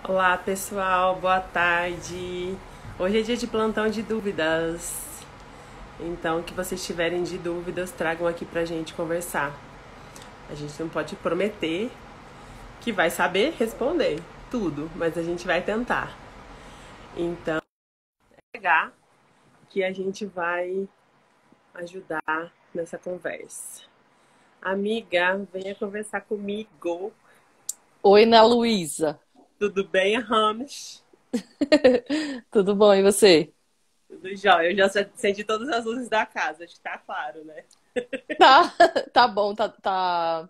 Olá pessoal, boa tarde. Hoje é dia de plantão de dúvidas. Então, o que vocês tiverem de dúvidas, tragam aqui pra gente conversar. A gente não pode prometer que vai saber responder tudo, mas a gente vai tentar. Então, pegar que a gente vai ajudar nessa conversa. Amiga, venha conversar comigo. Oi, Ana Luísa. Tudo bem, Rames? Tudo bom, e você? Tudo jóia. Eu já acendi todas as luzes da casa, acho que tá claro, né? Tá, tá bom, tá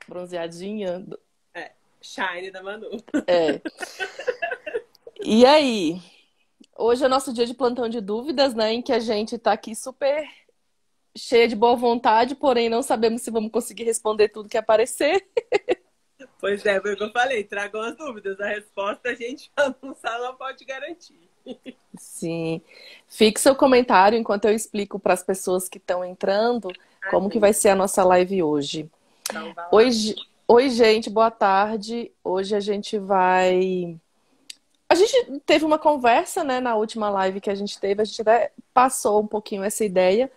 bronzeadinha. É, Shine da Manu. É. E aí? Hoje é nosso dia de plantão de dúvidas, né? Em que a gente tá aqui super cheia de boa vontade, porém não sabemos se vamos conseguir responder tudo que aparecer. Pois é, foi o que eu falei. Tragam as dúvidas. A resposta a gente não pode garantir. Sim. Fique seu comentário enquanto eu explico para as pessoas que estão entrando Ai, como que vai beleza. ser a nossa live hoje. Então, vai Oi, lá. oi, gente, boa tarde. Hoje a gente vai. A gente teve uma conversa, né, na última live que a gente teve, a gente até passou um pouquinho essa ideia,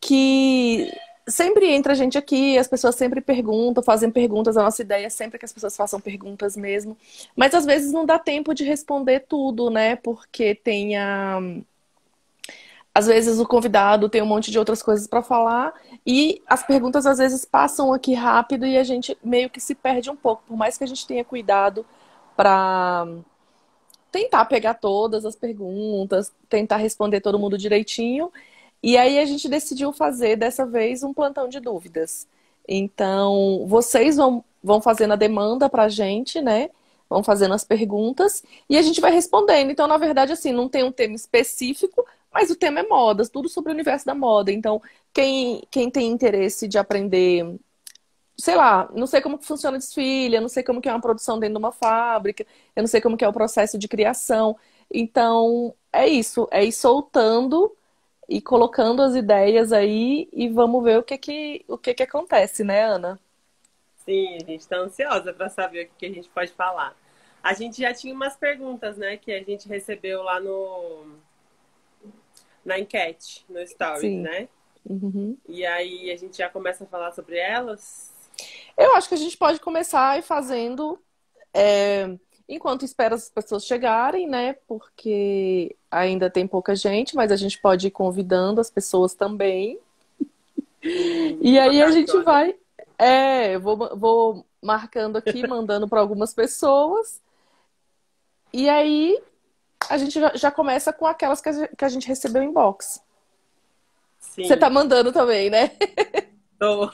que sempre entra a gente aqui, as pessoas sempre perguntam, fazem perguntas, a nossa ideia é sempre que as pessoas façam perguntas mesmo, mas às vezes não dá tempo de responder tudo, né, porque tem a... Às vezes o convidado tem um monte de outras coisas para falar e as perguntas às vezes passam aqui rápido e a gente meio que se perde um pouco, por mais que a gente tenha cuidado para tentar pegar todas as perguntas, tentar responder todo mundo direitinho. E aí a gente decidiu fazer dessa vez um plantão de dúvidas. Então, vocês vão fazendo a demanda pra gente, né? Vão fazendo as perguntas e a gente vai respondendo. Então, na verdade, assim, não tem um tema específico, mas o tema é modas, tudo sobre o universo da moda. Então, quem tem interesse de aprender, sei lá, não sei como que funciona o desfile, eu não sei como que é uma produção dentro de uma fábrica, eu não sei como que é o processo de criação. Então, é isso, é ir soltando e colocando as ideias aí e vamos ver o que que acontece, né, Ana? Sim, a gente está ansiosa para saber o que a gente pode falar. A gente já tinha umas perguntas, né, que a gente recebeu lá no na enquete, no Stories, Sim. né? Uhum. E aí a gente já começa a falar sobre elas. Eu acho que a gente pode começar aí fazendo enquanto espera as pessoas chegarem, né? Porque ainda tem pouca gente, mas a gente pode ir convidando as pessoas também. Sim, E vou aí a botar gente agora. vai. Eu vou marcando aqui, mandando para algumas pessoas. E aí a gente já começa com aquelas que a gente recebeu em box. Você tá Sim, mandando também, né? tô.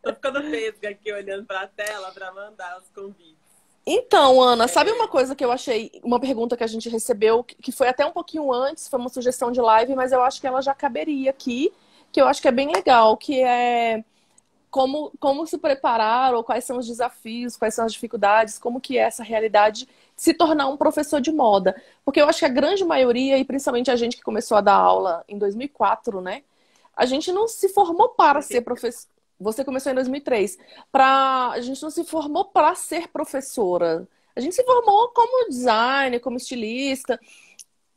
Tô ficando vesga aqui olhando para a tela para mandar os convites. Então, Ana, sabe uma coisa que eu achei, uma pergunta que a gente recebeu, que foi até um pouquinho antes, foi uma sugestão de live, mas eu acho que ela já caberia aqui, que eu acho que é bem legal, que é como se preparar, ou quais são os desafios, quais são as dificuldades, como que é essa realidade de se tornar um professor de moda. Porque eu acho que a grande maioria, e principalmente a gente que começou a dar aula em 2004, né? A gente não se formou para ser professor. Você começou em 2003. A gente não se formou para ser professora. A gente se formou como designer, como estilista.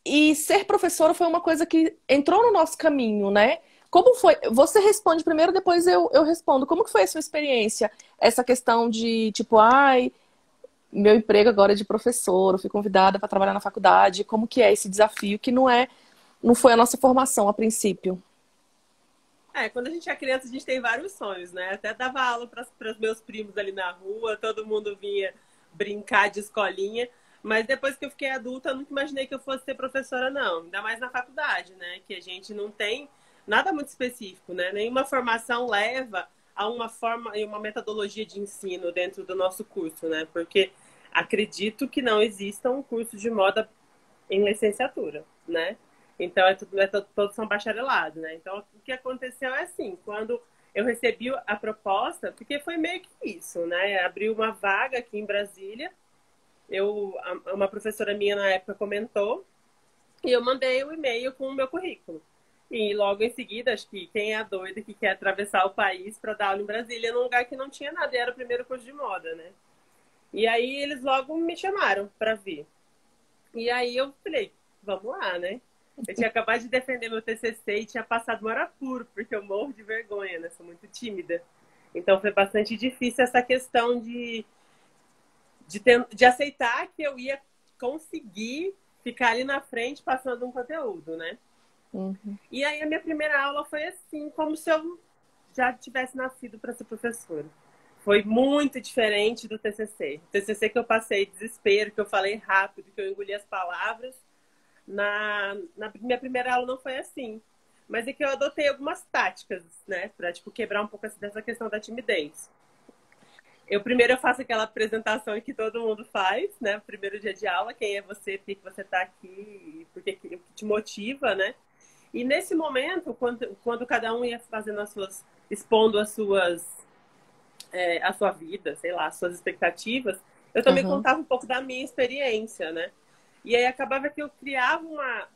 E ser professora foi uma coisa que entrou no nosso caminho, né? Como foi? Você responde primeiro, depois eu respondo. Como que foi a sua experiência? Essa questão de, tipo, ai, meu emprego agora é de professora, eu fui convidada para trabalhar na faculdade. Como que é esse desafio que não foi a nossa formação a princípio? É, quando a gente é criança, a gente tem vários sonhos, né? Até dava aula para os meus primos ali na rua, todo mundo vinha brincar de escolinha. Mas depois que eu fiquei adulta, eu nunca imaginei que eu fosse ser professora, não. Ainda mais na faculdade, né? Que a gente não tem nada muito específico, né? Nenhuma formação leva a uma forma e uma metodologia de ensino dentro do nosso curso, né? Porque acredito que não exista um curso de moda em licenciatura, né? Então, todos são bacharelados, né? Então, o que aconteceu é assim, quando eu recebi a proposta, porque foi meio que isso, né? Abriu uma vaga aqui em Brasília, uma professora minha na época comentou, e eu mandei o e-mail com o meu currículo. E logo em seguida, acho que quem é a doida que quer atravessar o país para dar aula em Brasília num lugar que não tinha nada, e era o primeiro curso de moda, né? E aí eles logo me chamaram para vir. E aí eu falei, vamos lá, né? Eu tinha acabado de defender meu TCC e tinha passado no Arapuro, porque eu morro de vergonha, né? Sou muito tímida. Então foi bastante difícil essa questão de aceitar que eu ia conseguir ficar ali na frente passando um conteúdo, né? Uhum. E aí a minha primeira aula foi assim, como se eu já tivesse nascido para ser professora. Foi muito diferente do TCC. O TCC que eu passei desespero, que eu falei rápido, que eu engoli as palavras. Na minha primeira aula não foi assim. Mas é que eu adotei algumas táticas, né? Pra, tipo, quebrar um pouco dessa questão da timidez. Primeiro eu faço aquela apresentação que todo mundo faz, né? Primeiro dia de aula, quem é você, por que você tá aqui, por que te motiva, né? E nesse momento, quando cada um ia fazendo expondo a sua vida, sei lá, as suas expectativas, eu também contava um pouco da minha experiência, né? E aí acabava que eu criava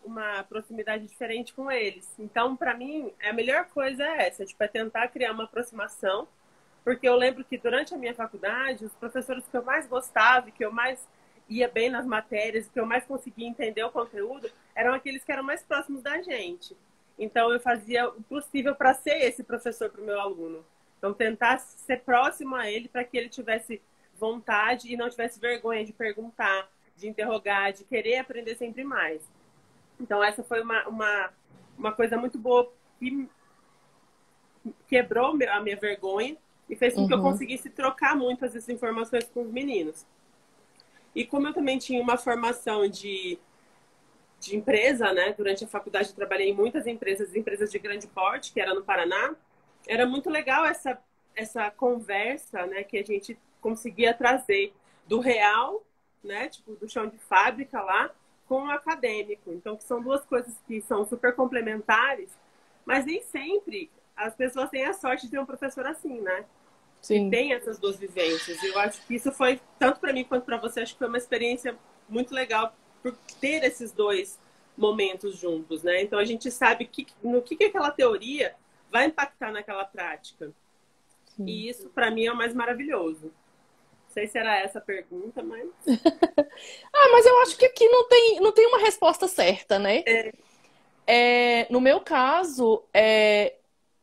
uma proximidade diferente com eles. Então, para mim, a melhor coisa é essa, tipo, é tentar criar uma aproximação, porque eu lembro que durante a minha faculdade, os professores que eu mais gostava, que eu mais ia bem nas matérias, que eu mais conseguia entender o conteúdo, eram aqueles que eram mais próximos da gente. Então, eu fazia o possível para ser esse professor para o meu aluno. Então, tentar ser próximo a ele para que ele tivesse vontade e não tivesse vergonha de perguntar, de interrogar, de querer aprender sempre mais. Então, essa foi uma coisa muito boa que quebrou a minha vergonha e fez com que eu conseguisse trocar muito essas informações com os meninos. E como eu também tinha uma formação de empresa, né? Durante a faculdade eu trabalhei em muitas empresas de grande porte, que era no Paraná. Era muito legal essa conversa, né? Que a gente conseguia trazer do real, né? Tipo, do chão de fábrica lá, com o acadêmico. Então, que são duas coisas que são super complementares, mas nem sempre as pessoas têm a sorte de ter um professor assim, né? Sim. Que tem essas duas vivências. Eu acho que isso foi, tanto para mim quanto para você, acho que foi uma experiência muito legal por ter esses dois momentos juntos, né? Então, a gente sabe no que aquela teoria vai impactar naquela prática. Sim. E isso, para mim, é o mais maravilhoso. Não sei se era essa a pergunta, mas... mas eu acho que aqui não tem uma resposta certa, né? No meu caso,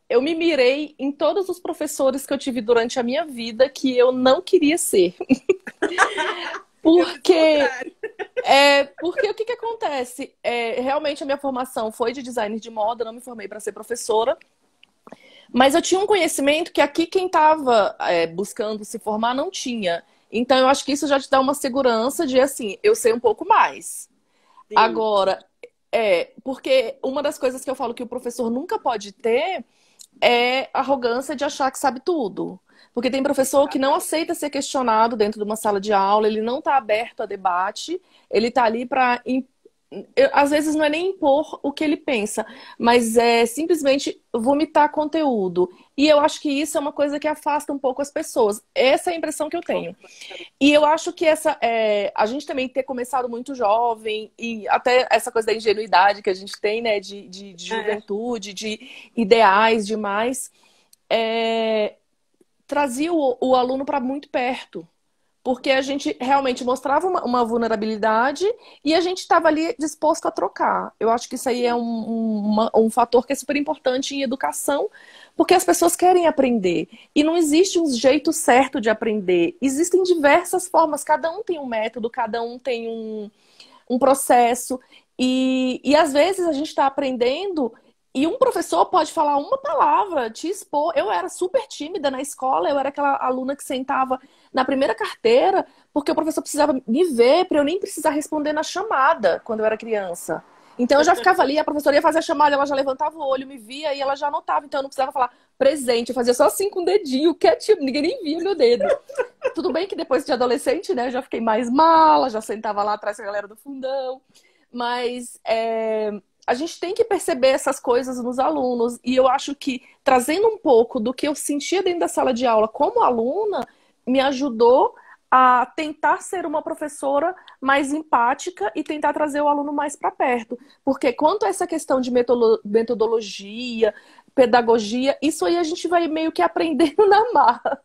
eu me mirei em todos os professores que eu tive durante a minha vida que eu não queria ser. Porque o que acontece? Realmente a minha formação foi de designer de moda, não me formei para ser professora. Mas eu tinha um conhecimento que aqui quem estava buscando se formar não tinha. Então eu acho que isso já te dá uma segurança de, assim, eu sei um pouco mais. Sim. Agora, porque uma das coisas que eu falo que o professor nunca pode ter é a arrogância de achar que sabe tudo. Porque tem professor que não aceita ser questionado dentro de uma sala de aula, ele não está aberto a debate, ele está ali para... Às vezes não é nem impor o que ele pensa, mas é simplesmente vomitar conteúdo. E eu acho que isso é uma coisa que afasta um pouco as pessoas. Essa é a impressão que eu tenho. E eu acho que a gente também ter começado muito jovem, e até essa coisa da ingenuidade que a gente tem, né, de juventude, de ideais demais, trazia o aluno para muito perto. Porque a gente realmente mostrava uma vulnerabilidade e a gente estava ali disposto a trocar. Eu acho que isso aí é um fator que é super importante em educação, porque as pessoas querem aprender. E não existe um jeito certo de aprender. Existem diversas formas, cada um tem um método, cada um tem um processo. E às vezes a gente está aprendendo e um professor pode falar uma palavra, te expor. Eu era super tímida na escola, eu era aquela aluna que sentava na primeira carteira, porque o professor precisava me ver para eu nem precisar responder na chamada quando eu era criança. Então eu já ficava ali, a professora ia fazer a chamada, ela já levantava o olho, me via e ela já anotava. Então eu não precisava falar presente, eu fazia só assim com o dedinho, quietinho, ninguém nem via o meu dedo. Tudo bem que depois de adolescente, né, eu já fiquei mais mala, já sentava lá atrás com a galera do fundão. Mas a gente tem que perceber essas coisas nos alunos. E eu acho que trazendo um pouco do que eu sentia dentro da sala de aula como aluna, me ajudou a tentar ser uma professora mais empática e tentar trazer o aluno mais para perto. Porque quanto a essa questão de metodologia, pedagogia, isso aí a gente vai meio que aprendendo na marra.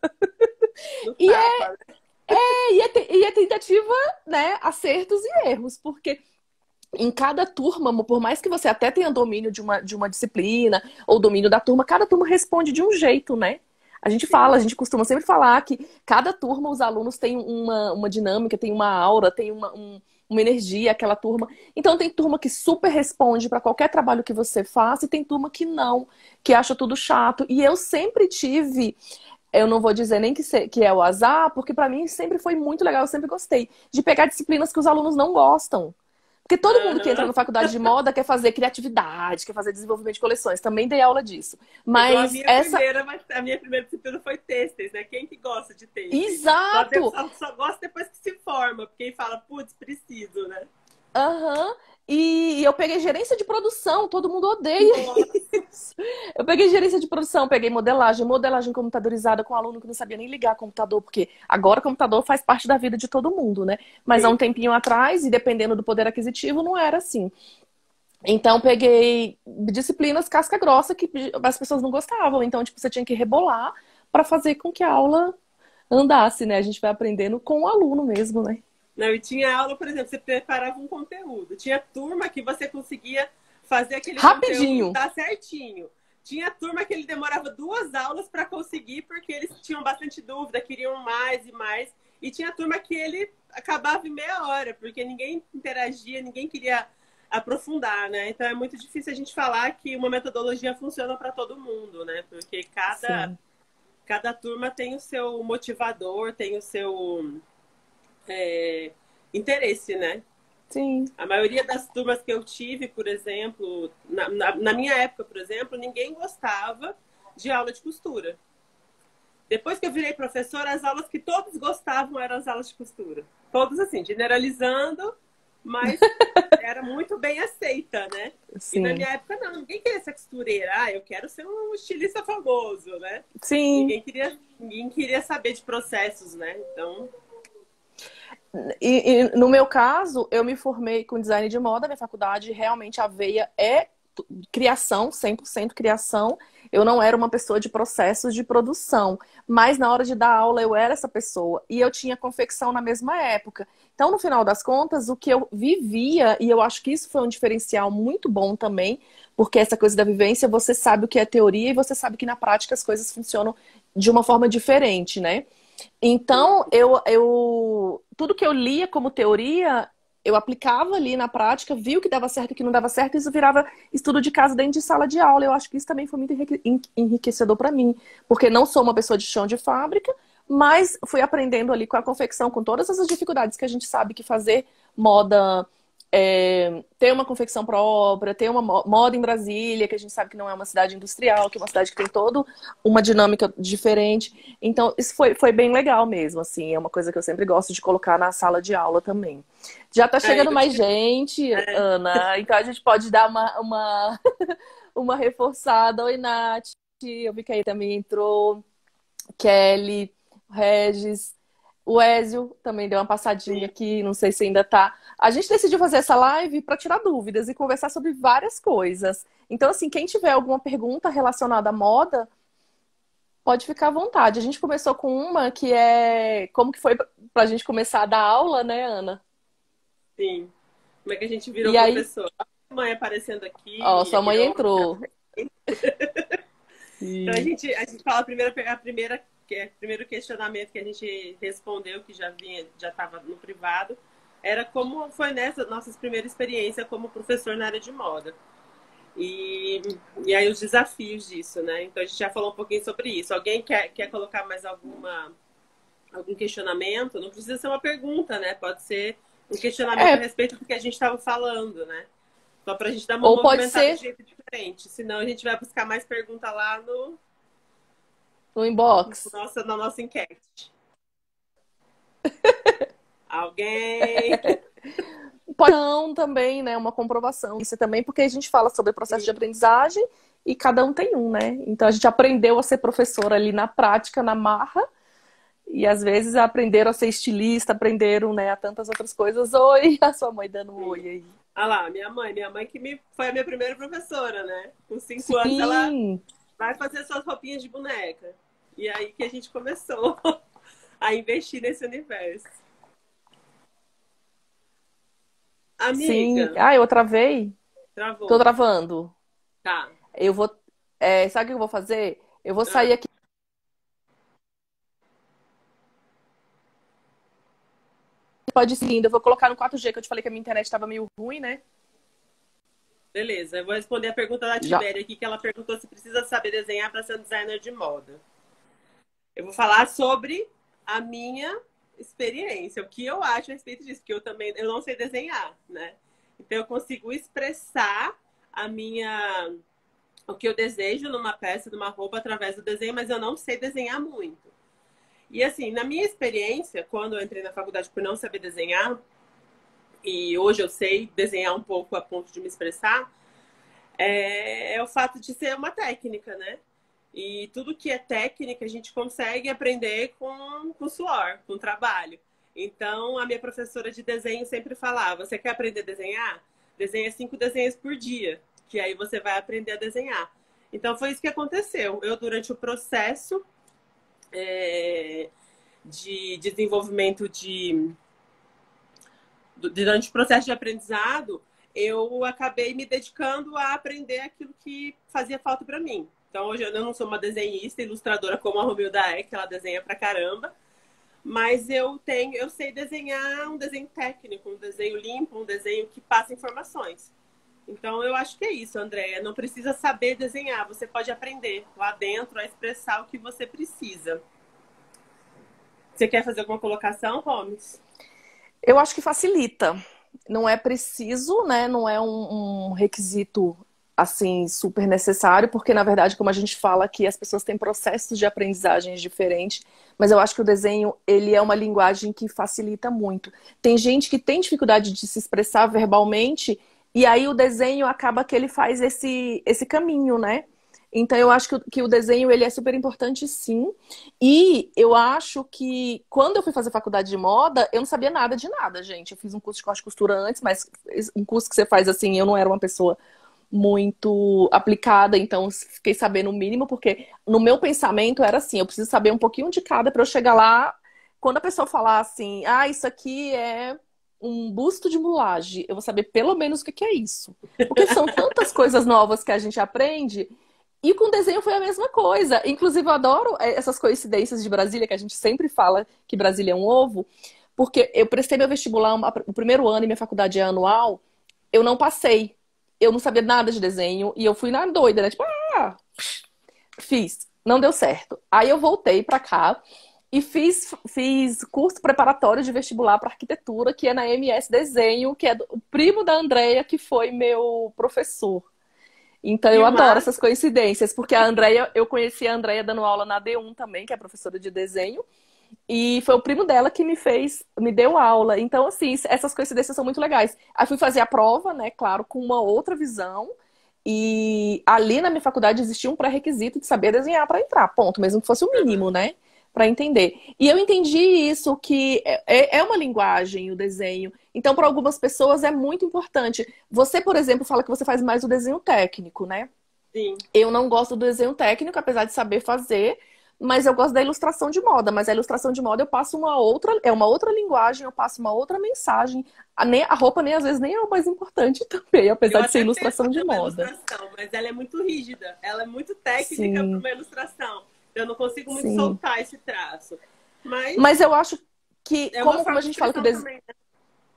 aí é tentativa, né, acertos e erros, porque em cada turma, por mais que você até tenha domínio de uma disciplina ou domínio da turma, cada turma responde de um jeito, né? A gente costuma sempre falar que cada turma os alunos têm uma dinâmica, tem uma aura, tem uma energia, aquela turma. Então tem turma que super responde para qualquer trabalho que você faça e tem turma que não, que acha tudo chato. E eu sempre tive, eu não vou dizer nem que é o azar, porque para mim sempre foi muito legal, eu sempre gostei de pegar disciplinas que os alunos não gostam. Porque todo mundo que entra na faculdade de moda quer fazer criatividade, quer fazer desenvolvimento de coleções. Também dei aula disso. Igual Mas essa. a minha primeira disciplina foi têxteis, né? Quem que gosta de têxteis? Exato! Só gosta depois que se forma, porque aí fala, putz, preciso, né? Aham. E eu peguei gerência de produção, todo mundo odeia Nossa, isso. Eu peguei gerência de produção, peguei modelagem computadorizada com aluno que não sabia nem ligar computador, porque agora o computador faz parte da vida de todo mundo, né? Mas há um sim. tempinho atrás, e dependendo do poder aquisitivo, não era assim. Então, peguei disciplinas casca grossa que as pessoas não gostavam. Então, tipo, você tinha que rebolar para fazer com que a aula andasse, né? A gente vai aprendendo com o aluno mesmo, né? Não, e tinha aula, por exemplo, você preparava um conteúdo. Tinha turma que você conseguia fazer aquele conteúdo Rapidinho. dar certinho. Tinha turma que ele demorava 2 aulas para conseguir, porque eles tinham bastante dúvida, queriam mais e mais. E tinha turma que ele acabava em meia hora, porque ninguém interagia, ninguém queria aprofundar, né? Então é muito difícil a gente falar que uma metodologia funciona para todo mundo, né? Porque Sim, cada turma tem o seu motivador, tem o seu é, interesse, né? sim. A maioria das turmas que eu tive, por exemplo, na minha época, por exemplo, ninguém gostava de aula de costura. Depois que eu virei professora, as aulas que todos gostavam eram as aulas de costura. Todos assim, generalizando, mas era muito bem aceita, né? E na Sim. minha época, não, ninguém queria ser costureira. Ah, eu quero ser um estilista famoso, né? Sim. Ninguém queria saber de processos, né? Então, E no meu caso, eu me formei com design de moda, minha faculdade realmente a veia é criação, 100% criação. Eu não era uma pessoa de processos de produção, mas na hora de dar aula eu era essa pessoa e eu tinha confecção na mesma época. Então, no final das contas, o que eu vivia, e eu acho que isso foi um diferencial muito bom também, porque essa coisa da vivência, você sabe o que é teoria e você sabe que na prática as coisas funcionam de uma forma diferente, né? Então, tudo que eu lia como teoria, eu aplicava ali na prática, vi o que dava certo e o que não dava certo, e isso virava estudo de casa dentro de sala de aula. Eu acho que isso também foi muito enriquecedor para mim, porque não sou uma pessoa de chão de fábrica, mas fui aprendendo ali com a confecção, com todas essas dificuldades que a gente sabe que fazer moda, ter uma confecção própria, ter uma moda em Brasília, que a gente sabe que não é uma cidade industrial, que é uma cidade que tem toda uma dinâmica diferente. Então, isso foi bem legal mesmo, assim. É uma coisa que eu sempre gosto de colocar na sala de aula também. Já tá aí chegando eu mais tinha. gente, É, Ana, então a gente pode dar uma reforçada. Oi, Nath, eu vi que aí também entrou. Kelly, Regis, o Ézio também deu uma passadinha sim. aqui, não sei se ainda tá. A gente decidiu fazer essa live para tirar dúvidas e conversar sobre várias coisas. Então, assim, quem tiver alguma pergunta relacionada à moda, pode ficar à vontade. A gente começou com uma que é como que foi pra gente começar a dar aula, né, Ana? Sim. Como é que a gente virou E aí, professor? A mãe aparecendo ó, aqui, sua aquele mãe homem. entrou. Então E a gente fala primeiro questionamento que a gente respondeu, que já estava no privado, era como foi nessa nossa primeira experiência como professor na área de moda. E, e aí os desafios disso, né? Então a gente já falou um pouquinho sobre isso. Alguém quer colocar mais algum questionamento? Não precisa ser uma pergunta, né? Pode ser um questionamento a é, respeito do que a gente estava falando, né? Só para a gente dar uma ou pode movimentada de ser jeito diferente. Senão a gente vai buscar mais pergunta lá no inbox. na nossa enquete. Alguém? Pode não também, né? Uma comprovação. Isso também porque a gente fala sobre processo de Sim, aprendizagem e cada um tem um, né? Então a gente aprendeu a ser professora ali na prática, na marra, e às vezes aprenderam a ser estilista, aprenderam, né, a tantas outras coisas. Oi, a sua mãe dando um oi sim. aí. Ah lá, minha mãe foi a minha primeira professora, né? Com 5 anos ela Sim, vai fazer suas roupinhas de boneca. E aí que a gente começou a investir nesse universo. Sim. Amiga, Ah, eu travei? Tô travou. travando. Tá. Eu vou. Sabe o que eu vou fazer? Eu vou Ah, sair aqui. Pode ir seguindo. Eu vou colocar no 4G, que eu te falei que a minha internet estava meio ruim, né? beleza. Eu vou responder a pergunta da Já. Tibéria aqui, que ela perguntou se precisa saber desenhar para ser um designer de moda. Eu vou falar sobre a minha experiência, o que eu acho a respeito disso, porque eu não sei desenhar, né? Então eu consigo expressar a minha o que eu desejo numa peça, numa roupa através do desenho, mas eu não sei desenhar muito. E assim, na minha experiência, quando eu entrei na faculdade por não saber desenhar, e hoje eu sei desenhar um pouco a ponto de me expressar, é o fato de ser uma técnica, né? E tudo que é técnica a gente consegue aprender com suor, com trabalho. Então, a minha professora de desenho sempre falava: você quer aprender a desenhar? Desenha 5 desenhos por dia, que aí você vai aprender a desenhar. Então, foi isso que aconteceu. Eu, durante o processo de desenvolvimento durante o processo de aprendizado, eu acabei me dedicando a aprender aquilo que fazia falta para mim. Então, hoje eu não sou uma desenhista, ilustradora como a Romilda é, que ela desenha pra caramba, mas eu sei desenhar um desenho técnico, um desenho limpo, um desenho que passa informações. Então, eu acho que é isso, Andréia. Não precisa saber desenhar, você pode aprender lá dentro a expressar o que você precisa. Você quer fazer alguma colocação, Holmes? Eu acho que facilita. Não é preciso, né? Não é um requisito assim super necessário, porque na verdade, como a gente fala aqui, as pessoas têm processos de aprendizagens diferentes, mas eu acho que o desenho, ele é uma linguagem que facilita muito. Tem gente que tem dificuldade de se expressar verbalmente, e aí o desenho acaba que ele faz esse caminho, né? Então eu acho que o desenho ele é super importante, sim. E eu acho que quando eu fui fazer faculdade de moda, eu não sabia nada de nada, gente. Eu fiz um curso de corte e costura antes, mas um curso que você faz assim, eu não era uma pessoa muito aplicada, então fiquei sabendo o mínimo, porque no meu pensamento era assim, eu preciso saber um pouquinho de cada para eu chegar lá. Quando a pessoa falar assim, ah, isso aqui é um busto de mulagem, eu vou saber pelo menos o que que é isso. Porque são tantas coisas novas que a gente aprende e com desenho foi a mesma coisa. Inclusive, eu adoro essas coincidências de Brasília, que a gente sempre fala que Brasília é um ovo, porque eu prestei meu vestibular o primeiro ano e minha faculdade é anual, eu não passei. Eu não sabia nada de desenho e eu fui na doida, né? Tipo, fiz. Não deu certo. Aí eu voltei pra cá e fiz curso preparatório de vestibular para arquitetura, que é na MS Desenho, que é o primo da Andrea, que foi meu professor. Então eu Que adoro massa! essas coincidências, porque a Andrea, eu conheci a Andrea dando aula na D1 também, que é professora de desenho, e foi o primo dela que me deu aula. Então, assim, essas coincidências são muito legais. Aí fui fazer a prova, né, claro, com uma outra visão, e ali na minha faculdade existia um pré-requisito de saber desenhar para entrar, ponto, mesmo que fosse o mínimo, Uhum. né? Para entender. E eu entendi isso, que é uma linguagem, o desenho. Então, para algumas pessoas é muito importante. Você, por exemplo, fala que você faz mais o desenho técnico, né? Sim. Eu não gosto do desenho técnico, apesar de saber fazer, mas eu gosto da ilustração de moda. Mas a ilustração de moda eu passo uma outra linguagem, eu passo uma outra mensagem. A roupa nem às vezes nem é o mais importante também, Eu apesar de ser até penso ilustração de fazer uma moda. ilustração, mas ela é muito rígida, ela é muito técnica para Sim, uma ilustração. Eu não consigo muito sim. soltar esse traço. Mas Mas eu acho que, é uma como forma a de gente fala que o expressão desenho. também, né?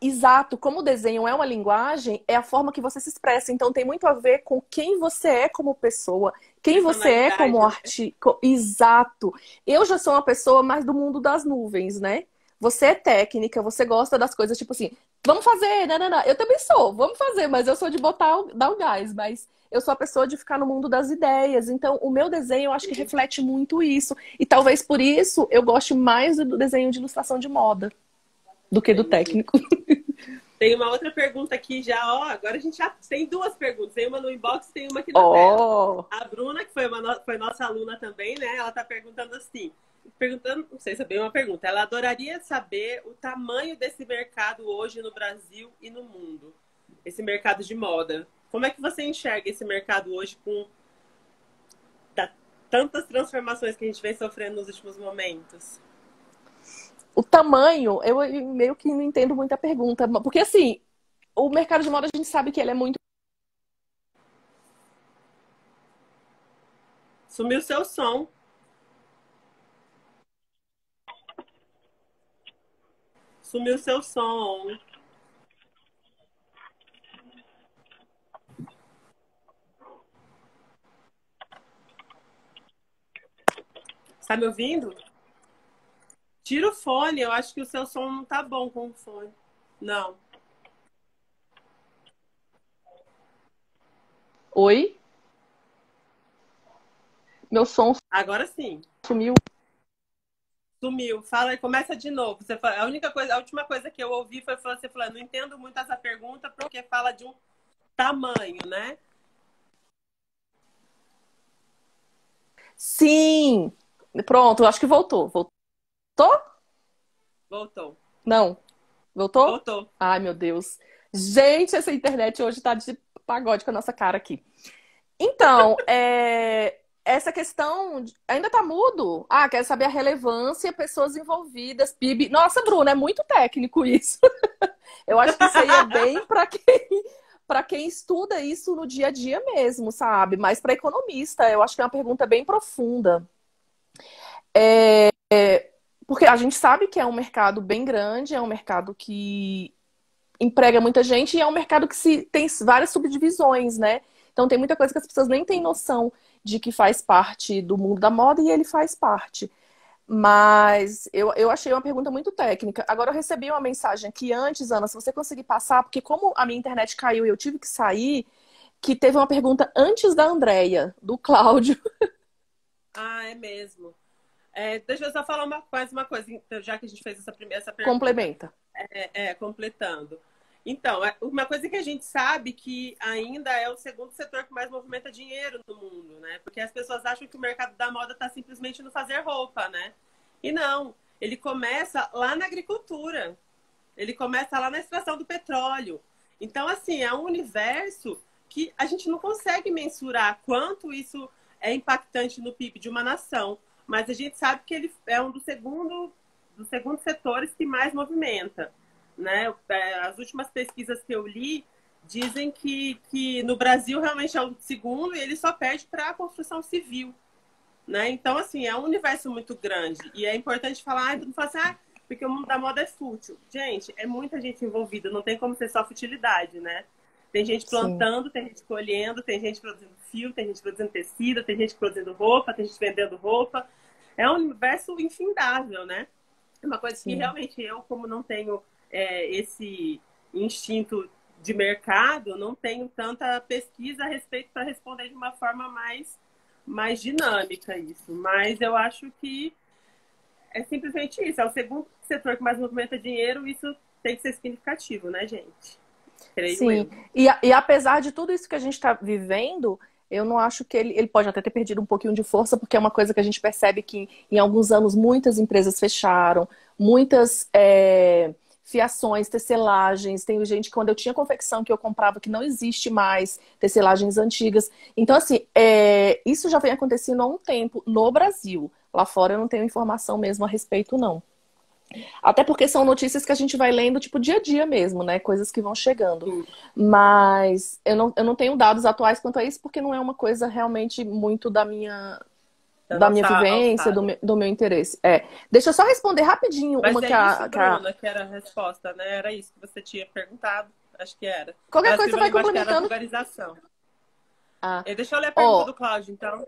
Exato, como o desenho é uma linguagem, é a forma que você se expressa. Então tem muito a ver com quem você é como pessoa, quem você é como Personalidade, né? arte. Exato. Eu já sou uma pessoa mais do mundo das nuvens, né? Você é técnica, você gosta das coisas tipo assim, vamos fazer, não, não, não. Eu também sou, vamos fazer, mas eu sou de dar o gás, mas eu sou a pessoa de ficar no mundo das ideias. Então, o meu desenho eu acho que reflete muito isso. E talvez por isso eu goste mais do desenho de ilustração de moda do que do Entendi. técnico. Tem uma outra pergunta aqui já, ó. Agora a gente já tem duas perguntas. Tem uma no inbox, tem uma aqui na tela. Oh, A Bruna, que foi nossa aluna também, né? Ela está perguntando assim. Perguntando, não sei se é bem uma pergunta. Ela adoraria saber o tamanho desse mercado hoje no Brasil e no mundo. Esse mercado de moda. Como é que você enxerga esse mercado hoje com tá, tantas transformações que a gente vem sofrendo nos últimos momentos? o tamanho, eu meio que não entendo muito a pergunta, porque assim, o mercado de moda a gente sabe que ele é muito. Sumiu seu som. Sumiu seu som. Está me ouvindo? Tira o fone, eu acho que o seu som não tá bom com o fone. Não. Oi? Meu som Agora sim. sumiu. Sumiu. Fala e começa de novo. Você fala, a única coisa, a última coisa que eu ouvi foi você falando, não entendo muito essa pergunta porque fala de um tamanho, né? Sim! Pronto, acho que voltou. Voltou? Voltou. Não. Voltou? Voltou. Ai, meu Deus. Gente, essa internet hoje tá de pagode com a nossa cara aqui. Então, essa questão ainda tá mudo. Ah, quero saber a relevância, pessoas envolvidas, PIB. Nossa, Bruna, é muito técnico isso. Eu acho que isso aí é bem para quem estuda isso no dia a dia mesmo, sabe? Mas para economista, eu acho que é uma pergunta bem profunda. Porque a gente sabe que é um mercado bem grande, é um mercado que emprega muita gente e é um mercado que tem várias subdivisões, né? Então tem muita coisa que as pessoas nem têm noção de que faz parte do mundo da moda e ele faz parte. Mas eu achei uma pergunta muito técnica. Agora eu recebi uma mensagem aqui antes, Ana, se você conseguir passar, porque como a minha internet caiu e eu tive que sair, que teve uma pergunta antes da Andrea, do Cláudio. Ah, é mesmo. Deixa eu só falar mais uma coisa, então, já que a gente fez essa pergunta. Complementa. Completando. Então, uma coisa que a gente sabe que ainda é o segundo setor que mais movimenta dinheiro no mundo, né? Porque as pessoas acham que o mercado da moda está simplesmente no fazer roupa, né? E não, ele começa lá na agricultura, ele começa lá na extração do petróleo. Então, assim, é um universo que a gente não consegue mensurar quanto isso é impactante no PIB de uma nação, mas a gente sabe que ele é um dos segundos setores que mais movimenta, né? As últimas pesquisas que eu li dizem que no Brasil realmente é o segundo e ele só perde para a construção civil, né? Então, assim, é um universo muito grande e é importante falar, não falar assim, porque o mundo da moda é fútil. Gente, é muita gente envolvida, não tem como ser só futilidade, né? Tem gente Sim, plantando, tem gente colhendo, tem gente produzindo fio, tem gente produzindo tecido, tem gente produzindo roupa, tem gente vendendo roupa. É um universo infindável, né? É uma coisa que sim. realmente eu, como não tenho esse instinto de mercado, não tenho tanta pesquisa a respeito para responder de uma forma mais dinâmica isso. Mas eu acho que é simplesmente isso. É o segundo setor que mais movimenta dinheiro, isso tem que ser significativo, né, gente? Creio Sim, eu. e apesar de tudo isso que a gente está vivendo, eu não acho que ele pode até ter perdido um pouquinho de força, porque é uma coisa que a gente percebe que em alguns anos muitas empresas fecharam, muitas fiações, tecelagens. Tem gente que quando eu tinha confecção que eu comprava que não existe mais, tecelagens antigas. Então, assim, isso já vem acontecendo há um tempo no Brasil. Lá fora eu não tenho informação mesmo a respeito, não. Até porque são notícias que a gente vai lendo, tipo, dia a dia mesmo, né? Coisas que vão chegando. Sim, Mas eu não tenho dados atuais quanto a isso, porque não é uma coisa realmente muito da minha, da da minha nossa vivência, do alçada. meu, do meu interesse. Deixa eu só responder rapidinho Mas uma é que isso, a. Bruna, que era a resposta, né? Era isso que você tinha perguntado. Acho que era. Qualquer Ela coisa você escreveu lá vai embaixo que era a complementando. vulgarização. Ah, Deixa eu ler a pergunta ó, do Cláudio, então.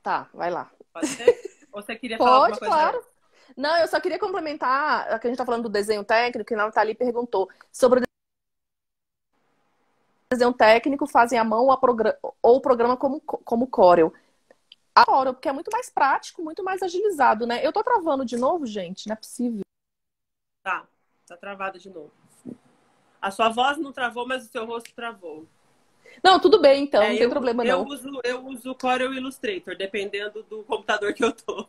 tá, vai lá. Pode ser? Ou você queria falar alguma Pode, coisa claro. antes? Não, eu só queria complementar, a que a gente tá falando do desenho técnico, que a Nathalie perguntou sobre o desenho técnico, fazem à mão ou o programa como Corel. A Corel, porque é muito mais prático, muito mais agilizado, né? Eu tô travando de novo, gente, não é possível. Tá travado de novo. A sua voz não travou, mas o seu rosto travou. Não, tudo bem, então, É, não tem eu, problema eu não. uso eu uso o Corel Illustrator, dependendo do computador que eu tô.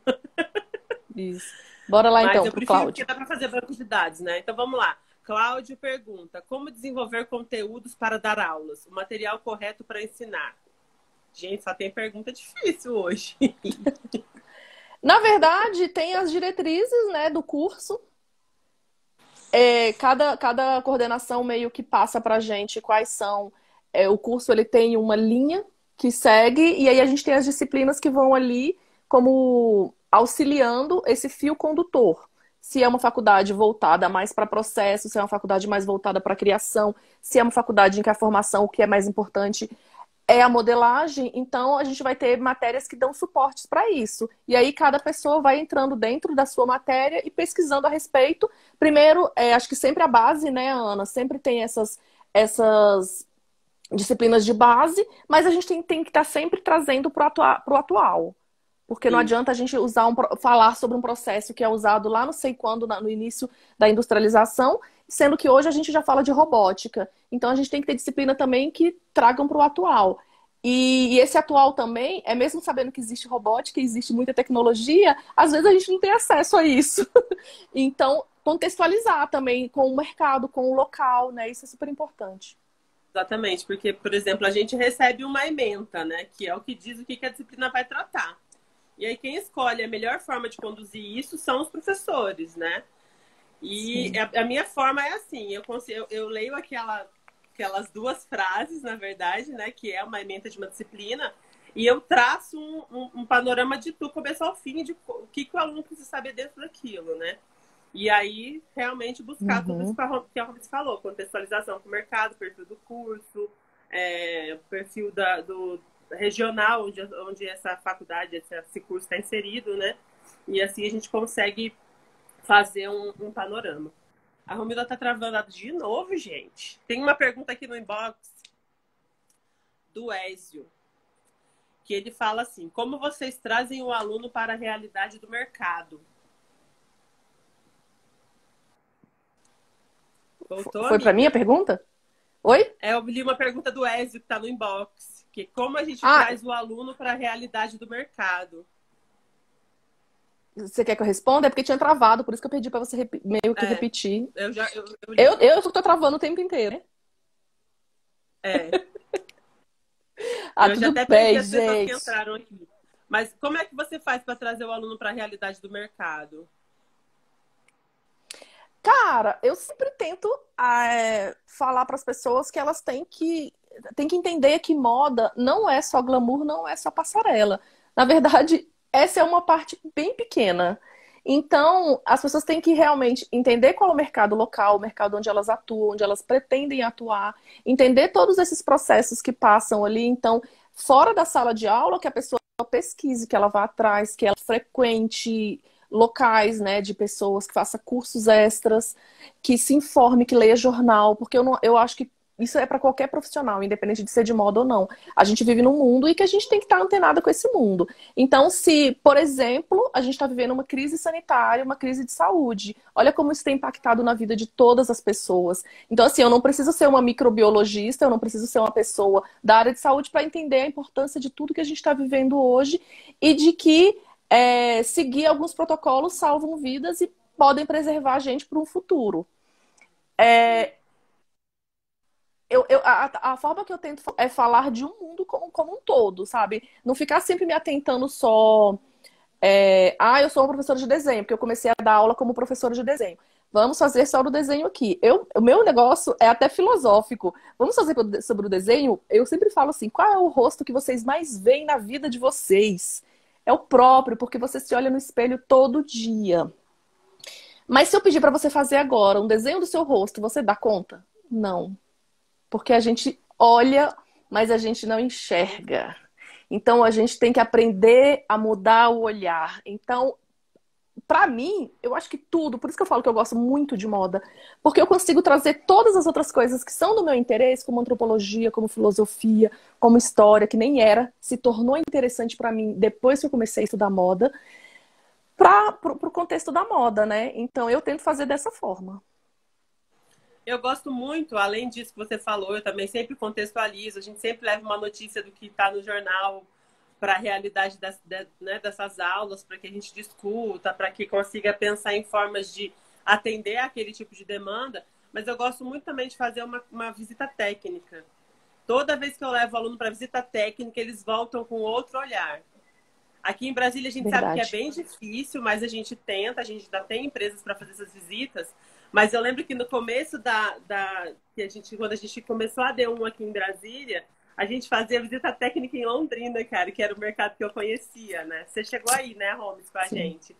Isso. Bora lá Mas então eu pro prefiro porque Cláudio. dá para fazer banco de dados, né? Então vamos lá. Cláudio pergunta: como desenvolver conteúdos para dar aulas? O material correto para ensinar? Gente, só tem pergunta difícil hoje. Na verdade, tem as diretrizes, né, do curso. cada coordenação meio que passa para a gente quais são. O curso ele tem uma linha que segue, e aí a gente tem as disciplinas que vão ali como auxiliando esse fio condutor. Se é uma faculdade voltada mais para processo, se é uma faculdade mais voltada para criação, se é uma faculdade em que a formação, o que é mais importante, é a modelagem, então a gente vai ter matérias que dão suportes para isso. E aí cada pessoa vai entrando dentro da sua matéria e pesquisando a respeito. Primeiro, acho que sempre a base, né, Ana? Sempre tem essas disciplinas de base, mas a gente tem que estar sempre trazendo para o atual. Porque não Sim. adianta a gente falar sobre um processo que é usado lá não sei quando, no início da industrialização, sendo que hoje a gente já fala de robótica. Então a gente tem que ter disciplina também que tragam para o atual. E esse atual também, mesmo sabendo que existe robótica, existe muita tecnologia, às vezes a gente não tem acesso a isso. Então, contextualizar também com o mercado, com o local, né? Isso é super importante. Exatamente, porque, por exemplo, a gente recebe uma ementa, né? Que é o que diz o que a disciplina vai tratar. E aí quem escolhe a melhor forma de conduzir isso são os professores, né? E a minha forma é assim, eu leio aquelas duas frases, na verdade, né? Que é uma ementa de uma disciplina, e eu traço um panorama de tudo, começo ao fim, de o que o aluno precisa saber dentro daquilo, né? E aí, realmente, buscar tudo isso que a Robert falou, contextualização com o mercado, perfil do curso, perfil do regional onde essa faculdade, esse curso está inserido, né? E assim a gente consegue fazer um panorama. A Romilda tá travando de novo, gente. Tem uma pergunta aqui no inbox do Ézio, que ele fala assim: como vocês trazem o aluno para a realidade do mercado? Voltou, Foi para mim a amiga? pergunta? Oi? Eu li uma pergunta do Ézio que está no inbox, que como a gente Ah, traz o aluno para a realidade do mercado. você quer que eu responda? É porque tinha travado, por isso que eu pedi para você meio que É, repetir. eu Eu, li. eu tô travando o tempo inteiro, né? É, Ah, eu já tudo até perdi bem, as pessoas que gente. entraram aqui. Mas como é que você faz para trazer o aluno para a realidade do mercado? Cara, eu sempre tento falar para as pessoas que elas têm que entender que moda não é só glamour, não é só passarela. Na verdade, essa é uma parte bem pequena. Então, as pessoas têm que realmente entender qual é o mercado local, o mercado onde elas atuam, onde elas pretendem atuar, entender todos esses processos que passam ali. Então, fora da sala de aula, que a pessoa pesquise, que ela vá atrás, que ela frequente locais, né, de pessoas, que faça cursos extras, que se informe, que leia jornal, porque eu acho que isso é para qualquer profissional, independente de ser de moda ou não. A gente vive num mundo e que a gente tem que estar antenada com esse mundo. Então, se, por exemplo, a gente está vivendo uma crise sanitária, uma crise de saúde, olha como isso tem impactado na vida de todas as pessoas. Então, assim, eu não preciso ser uma microbiologista, eu não preciso ser uma pessoa da área de saúde para entender a importância de tudo que a gente está vivendo hoje e de que seguir alguns protocolos salvam vidas e podem preservar a gente para um futuro. A forma que eu tento é falar de um mundo como um todo, sabe? Não ficar sempre me atentando só. Eu sou uma professora de desenho, porque eu comecei a dar aula como professora de desenho. Vamos fazer só o desenho aqui. O meu negócio é até filosófico. Vamos fazer sobre o desenho? Eu sempre falo assim: qual é o rosto que vocês mais veem na vida de vocês? É o próprio, porque você se olha no espelho todo dia. Mas se eu pedir para você fazer agora um desenho do seu rosto, você dá conta? Não. Porque a gente olha, mas a gente não enxerga. Então a gente tem que aprender a mudar o olhar. Então, para mim, eu acho que tudo, por isso que eu falo que eu gosto muito de moda, porque eu consigo trazer todas as outras coisas que são do meu interesse, como antropologia, como filosofia, como história, que nem era, se tornou interessante para mim depois que eu comecei a estudar moda, para o contexto da moda, né? Então eu tento fazer dessa forma. Eu gosto muito, além disso que você falou, eu também sempre contextualizo, a gente sempre leva uma notícia do que está no jornal para a realidade né, dessas aulas, para que a gente discuta, para que consiga pensar em formas de atender aquele tipo de demanda. Mas eu gosto muito também de fazer uma visita técnica. Toda vez que eu levo o aluno para visita técnica, eles voltam com outro olhar. Aqui em Brasília a gente sabe que é Verdade. bem difícil, mas a gente tenta, a gente ainda tem empresas para fazer essas visitas. Mas eu lembro que no começo que quando a gente começou a D1 aqui em Brasília, a gente fazia visita técnica em Londrina, cara, que era o mercado que eu conhecia, né? Você chegou aí, né, Holmes, com a Sim. gente.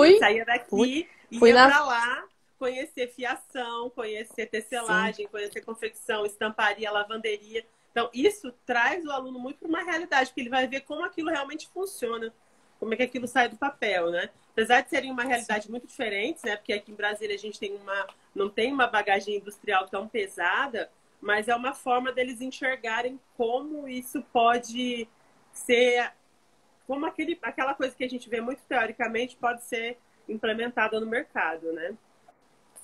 Eu Fui, saía fui, daqui, fui ia na. para lá, conhecer fiação, conhecer Sim, tecelagem, conhecer confecção, estamparia, lavanderia. Então, isso traz o aluno muito para uma realidade, porque ele vai ver como aquilo realmente funciona, como é que aquilo sai do papel, né? Apesar de serem uma sim, realidade muito diferente, né? Porque aqui em Brasília a gente não tem uma bagagem industrial tão pesada, mas é uma forma deles enxergarem como isso pode ser, como aquela coisa que a gente vê muito teoricamente pode ser implementada no mercado, né?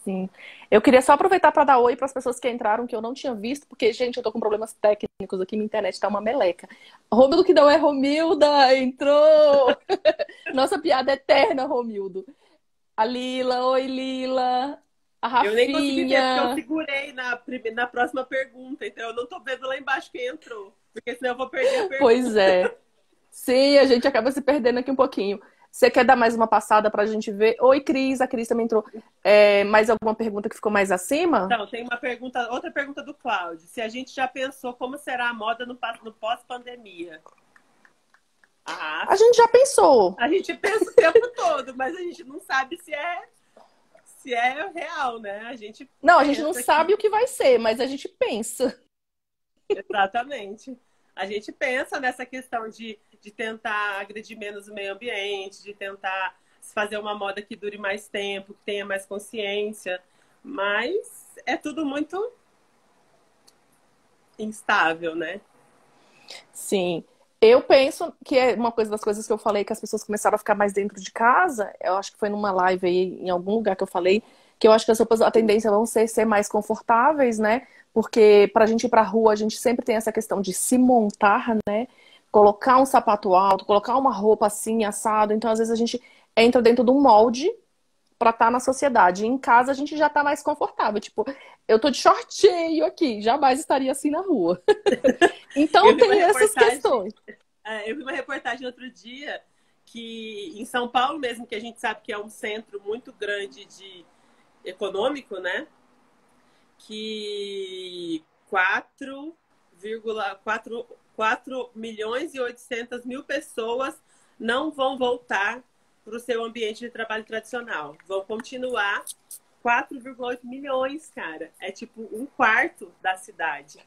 sim. Eu queria só aproveitar para dar oi para as pessoas que entraram, que eu não tinha visto, porque, gente, eu tô com problemas técnicos aqui, minha internet tá uma meleca. Romildo que não é Romilda, entrou! Nossa piada eterna, Romildo. A Lila, oi Lila. A Eu nem consegui ver, porque eu Rafinha. segurei na próxima pergunta, então eu não tô vendo lá embaixo quem entrou, porque senão eu vou perder a Pois pergunta. é. Sim, a gente acaba se perdendo aqui um pouquinho. Você quer dar mais uma passada para a gente ver? Oi, Cris. A Cris também entrou. Mais alguma pergunta que ficou mais acima? Então, tem outra pergunta do Cláudio. Se a gente já pensou como será a moda no pós-pandemia? Ah, A gente já pensou. a gente pensa o tempo todo, mas a gente não sabe se é real, né? A gente Não, a gente não pensa sabe que o que vai ser, mas a gente pensa. exatamente. A gente pensa nessa questão de tentar agredir menos o meio ambiente, de tentar fazer uma moda que dure mais tempo, que tenha mais consciência, mas é tudo muito instável, né? Sim. Eu penso que é uma coisa das coisas que eu falei que as pessoas começaram a ficar mais dentro de casa. Eu acho que foi numa live aí, em algum lugar que eu falei, que eu acho que as roupas, a tendência vão ser mais confortáveis, né? Porque pra gente ir pra rua, a gente sempre tem essa questão de se montar, né? Colocar um sapato alto, colocar uma roupa assim, assado. Então, às vezes, a gente entra dentro de um molde pra estar na sociedade. E em casa, a gente já tá mais confortável. Tipo, eu tô de shortinho aqui, jamais estaria assim na rua. Eu Então, vi uma tem essas reportagem, questões. eu vi uma reportagem outro dia que em São Paulo mesmo, que a gente sabe que é um centro muito grande de econômico, né? Que 4,4 milhões e 800 mil pessoas não vão voltar para o seu ambiente de trabalho tradicional. Vão continuar 4,8 milhões, cara. É tipo um quarto da cidade.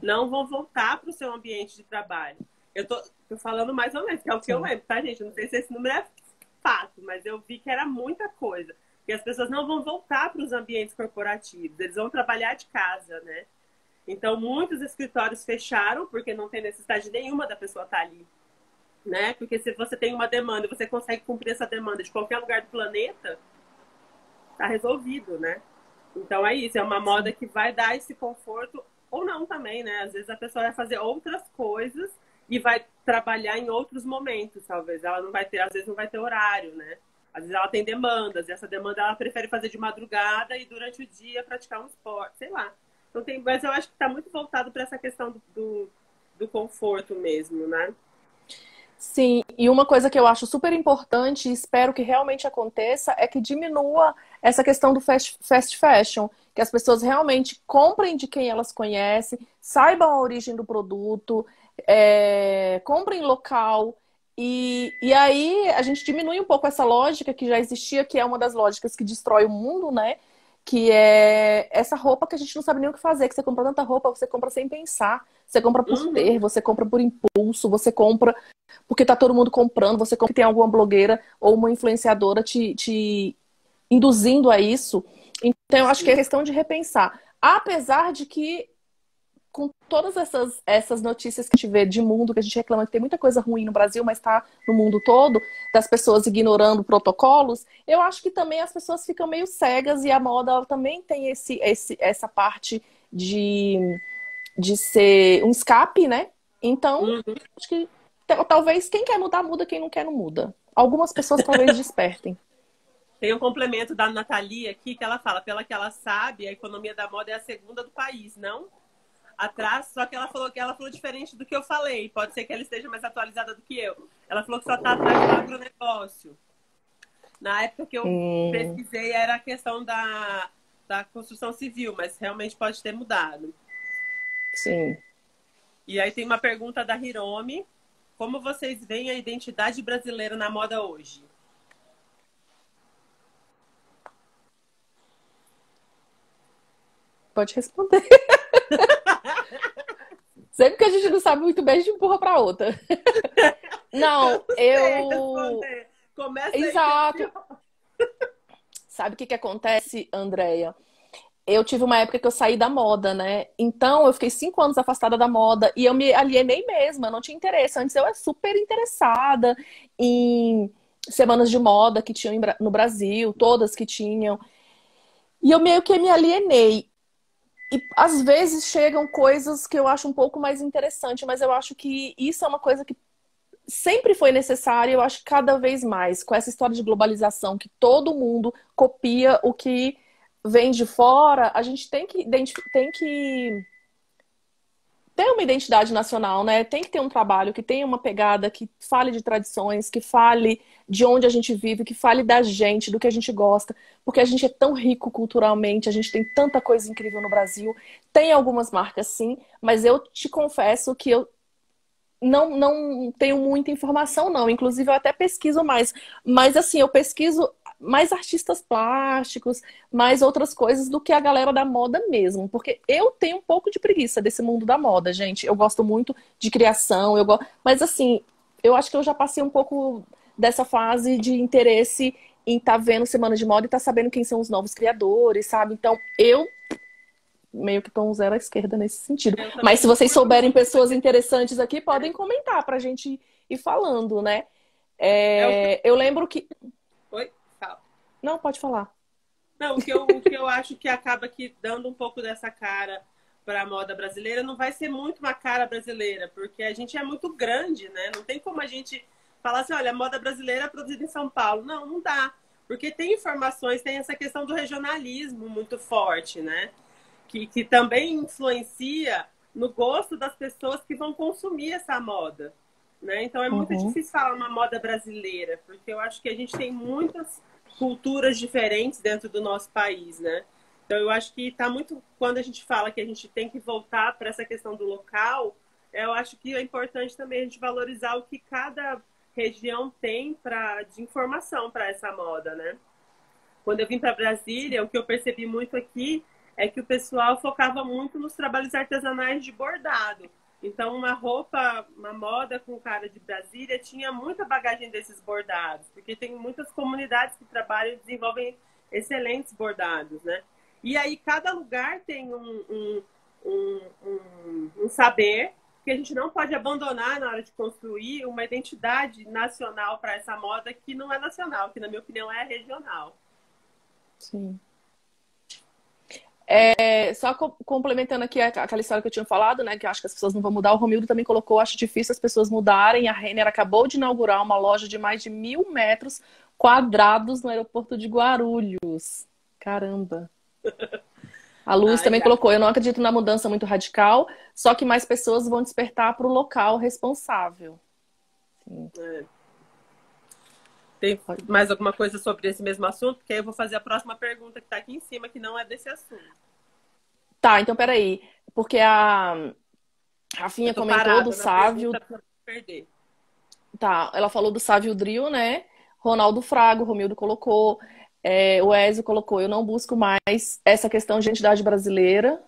Não vão voltar para o seu ambiente de trabalho. Eu tô falando mais ou menos, que é o que eu Sim. lembro, tá, gente? Eu não sei se esse número é fato, mas eu vi que era muita coisa. E as pessoas não vão voltar para os ambientes corporativos, eles vão trabalhar de casa, né? Então, muitos escritórios fecharam porque não tem necessidade nenhuma da pessoa estar ali, né? Porque se você tem uma demanda e você consegue cumprir essa demanda de qualquer lugar do planeta, tá resolvido, né? Então é isso, é uma moda Sim. que vai dar esse conforto ou não também, né? Às vezes a pessoa vai fazer outras coisas e vai trabalhar em outros momentos, talvez. Ela não vai ter, às vezes não vai ter horário, né? Às vezes ela tem demandas, e essa demanda ela prefere fazer de madrugada e durante o dia praticar um esporte, sei lá. Então tem, mas eu acho que está muito voltado para essa questão do conforto mesmo, né? Sim, e uma coisa que eu acho super importante e espero que realmente aconteça é que diminua essa questão do fast fashion, que as pessoas realmente comprem de quem elas conhecem, saibam a origem do produto, comprem local. E aí a gente diminui um pouco essa lógica que já existia, que é uma das lógicas que destrói o mundo, né? Que é essa roupa que a gente não sabe nem o que fazer, que você compra tanta roupa, você compra sem pensar, você compra por Uhum. ter, você compra por impulso, você compra porque tá todo mundo comprando, você compra que tem alguma blogueira ou uma influenciadora te induzindo a isso. Então, eu acho que é Sim. questão de repensar. Apesar de que, com todas essas notícias que a gente vê de mundo, que a gente reclama que tem muita coisa ruim no Brasil, mas está no mundo todo, das pessoas ignorando protocolos, eu acho que também as pessoas ficam meio cegas e a moda ela também tem essa parte de, de ser um escape, né? Então, Uhum. acho que talvez quem quer mudar, muda, quem não quer, não muda. Algumas pessoas talvez despertem. Tem um complemento da Nathalie aqui que ela fala, pela que ela sabe, a economia da moda é a segunda do país, não? atrás, só que ela falou diferente do que eu falei. Pode ser que ela esteja mais atualizada do que eu. Ela falou que só está atrás do agronegócio. Na época que eu Hum, pesquisei era a questão da construção civil, mas realmente pode ter mudado. sim. E aí tem uma pergunta da Hiromi. Como vocês veem a identidade brasileira na moda hoje? Pode responder. Sempre que a gente não sabe muito bem, a gente empurra pra outra. Eu Não, não sei eu. responder. Começa aí que eu Exato. Sabe o que que acontece, Andréia? Eu tive uma época que eu saí da moda, né? Então eu fiquei 5 anos afastada da moda e eu me alienei mesma, eu não tinha interesse. Antes eu era super interessada em semanas de moda que tinham no Brasil, todas que tinham. E eu meio que me alienei. E às vezes chegam coisas que eu acho um pouco mais interessante, mas eu acho que isso é uma coisa que sempre foi necessária, eu acho que cada vez mais, com essa história de globalização, que todo mundo copia o que vem de fora, a gente tem que ter uma identidade nacional, né? Tem que ter um trabalho que tenha uma pegada que fale de tradições, que fale de onde a gente vive, que fale da gente, do que a gente gosta, porque a gente é tão rico culturalmente, a gente tem tanta coisa incrível no Brasil. Tem algumas marcas, sim, mas eu te confesso que eu não tenho muita informação, não. Inclusive, eu até pesquiso mais. Mas, assim, eu pesquiso mais artistas plásticos, mais outras coisas do que a galera da moda mesmo. Porque eu tenho um pouco de preguiça desse mundo da moda, gente. Eu gosto muito de criação, mas, assim, eu acho que eu já passei um pouco dessa fase de interesse em estar vendo semana de moda e estar sabendo quem são os novos criadores, sabe? Então, eu meio que tô um zero à esquerda nesse sentido. eu Mas também se não vocês curto souberem muito essa pessoas questão. interessantes aqui, podem comentar pra gente ir falando, né? É o que Eu lembro que. Oi? Fala. Não, pode falar. Não, o que eu acho que acaba que dando um pouco dessa cara para a moda brasileira não vai ser muito uma cara brasileira, porque a gente é muito grande, né? Não tem como a gente falar assim, olha, a moda brasileira é produzida em São Paulo. Não, não dá. Porque tem informações, tem essa questão do regionalismo muito forte, né? Que também influencia no gosto das pessoas que vão consumir essa moda. Né? Então é muito Uhum, difícil falar uma moda brasileira, porque eu acho que a gente tem muitas culturas diferentes dentro do nosso país, né? Então eu acho que está muito quando a gente fala que a gente tem que voltar para essa questão do local, eu acho que é importante também a gente valorizar o que cada região tem de informação para essa moda, né? Quando eu vim para Brasília, o que eu percebi muito aqui é que o pessoal focava muito nos trabalhos artesanais de bordado. Então, uma roupa, uma moda com cara de Brasília tinha muita bagagem desses bordados, porque tem muitas comunidades que trabalham e desenvolvem excelentes bordados, né? E aí, cada lugar tem um saber que a gente não pode abandonar na hora de construir uma identidade nacional para essa moda que não é nacional, que, na minha opinião, é regional. sim. Só complementando aqui aquela história que eu tinha falado, né? Que eu acho que as pessoas não vão mudar. O Romildo também colocou, acho difícil as pessoas mudarem. A Renner acabou de inaugurar uma loja de mais de 1.000 metros quadrados no aeroporto de Guarulhos. Caramba. A Luz Ai, também colocou, eu não acredito na mudança muito radical, só que mais pessoas vão despertar para o local responsável. Sim, é. Tem pode. mais alguma coisa sobre esse mesmo assunto? Porque aí eu vou fazer a próxima pergunta que está aqui em cima, que não é desse assunto. Tá, então peraí. Porque a Eu Rafinha estou comentou do parada na Sávio. pergunta para não perder. Tá, ela falou do Sávio Drill, né? Ronaldo Frago, Romildo colocou. O Ezio colocou. Eu não busco mais essa questão de identidade brasileira.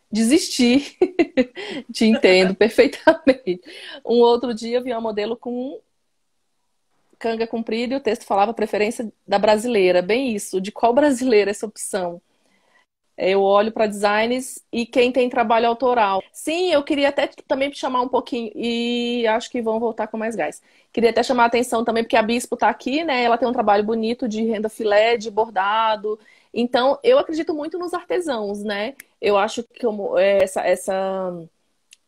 Desisti. Te entendo perfeitamente. Um outro dia vi uma modelo com canga comprida e o texto falava preferência da brasileira. Bem isso. De qual brasileira essa opção? Eu olho para designs e quem tem trabalho autoral. Sim, eu queria até também chamar um pouquinho, e acho que vão voltar com mais gás. Queria até chamar a atenção também, porque a Bispo está aqui, né? Ela tem um trabalho bonito de renda filé, de bordado. Então, eu acredito muito nos artesãos, né? Eu acho que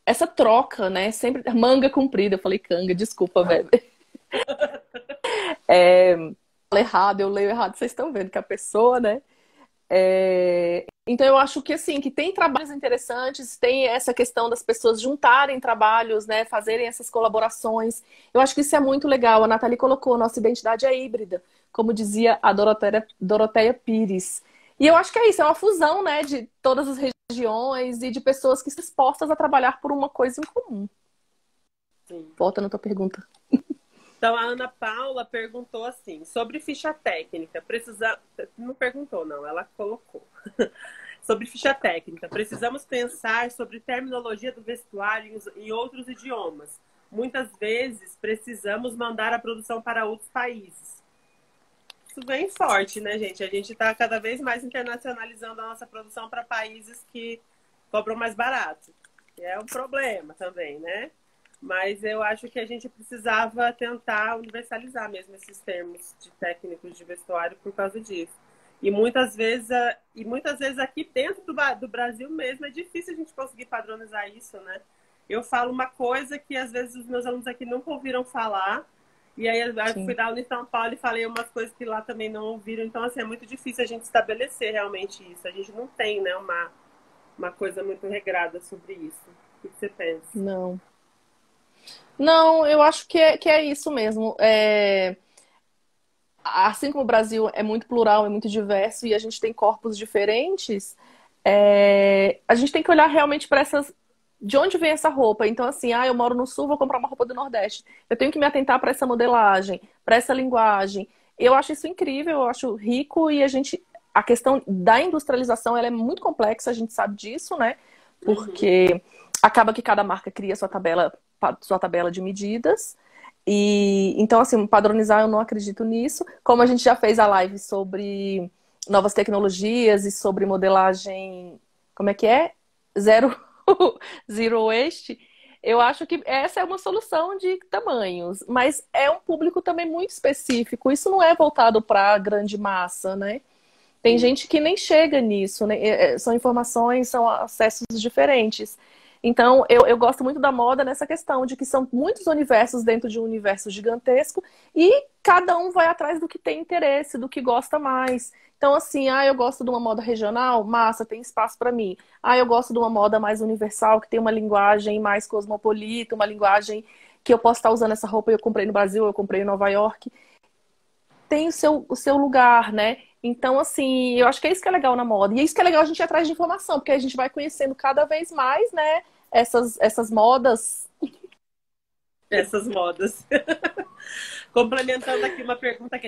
essa troca, né? Sempre manga comprida, eu falei canga, desculpa, velho. Falei errado, eu leio errado, vocês estão vendo que a pessoa, né? Então eu acho que assim, que tem trabalhos interessantes, tem essa questão das pessoas juntarem trabalhos, né, fazerem essas colaborações. Eu acho que isso é muito legal. A Nathalie colocou, nossa identidade é híbrida, como dizia a Doroteia Pires. E eu acho que é isso, é uma fusão, né, de todas as regiões e de pessoas que estão dispostas a trabalhar por uma coisa em comum. Sim. Volta na tua pergunta. Então, a Ana Paula perguntou assim, sobre ficha técnica. Não perguntou, não, ela colocou. Sobre ficha técnica. Precisamos pensar sobre terminologia do vestuário em outros idiomas. Muitas vezes, precisamos mandar a produção para outros países. Isso vem forte, né, gente? A gente está cada vez mais internacionalizando a nossa produção para países que cobram mais barato. É um problema também, né? Mas eu acho que a gente precisava tentar universalizar mesmo esses termos de técnicos de vestuário por causa disso. E muitas vezes aqui dentro do Brasil mesmo é difícil a gente conseguir padronizar isso, né? Eu falo uma coisa que às vezes os meus alunos aqui nunca ouviram falar, e aí eu fui dar aula em São Paulo e falei umas coisas que lá também não ouviram. Então, assim, é muito difícil a gente estabelecer realmente isso. A gente não tem, né, uma coisa muito regrada sobre isso. O que você pensa? Não. Não, eu acho que é isso mesmo. Assim como o Brasil é muito plural, é muito diverso e a gente tem corpos diferentes, a gente tem que olhar realmente para essas. De onde vem essa roupa? Então, assim, eu moro no Sul, vou comprar uma roupa do Nordeste. Eu tenho que me atentar para essa modelagem, para essa linguagem. Eu acho isso incrível, eu acho rico e a questão da industrialização, ela é muito complexa, a gente sabe disso, né? Porque acaba que cada marca cria sua tabela de medidas. E então, assim, padronizar eu não acredito nisso. Como a gente já fez a live sobre novas tecnologias e sobre modelagem, como é que é? Zero waste. Eu acho que essa é uma solução de tamanhos, mas é um público também muito específico. Isso não é voltado para a grande massa, né? Tem gente que nem chega nisso, né? São informações, são acessos diferentes. Então, eu gosto muito da moda nessa questão de que são muitos universos dentro de um universo gigantesco e cada um vai atrás do que tem interesse, do que gosta mais. Então, assim, eu gosto de uma moda regional, massa, tem espaço para mim. Eu gosto de uma moda mais universal, que tem uma linguagem mais cosmopolita, uma linguagem que eu posso estar usando essa roupa, eu comprei no Brasil, eu comprei em Nova York. Tem o seu lugar, né? Então, assim, eu acho que é isso que é legal na moda. E é isso que é legal a gente ir atrás de informação, porque a gente vai conhecendo cada vez mais, né, essas modas. Essas modas. Complementando aqui uma pergunta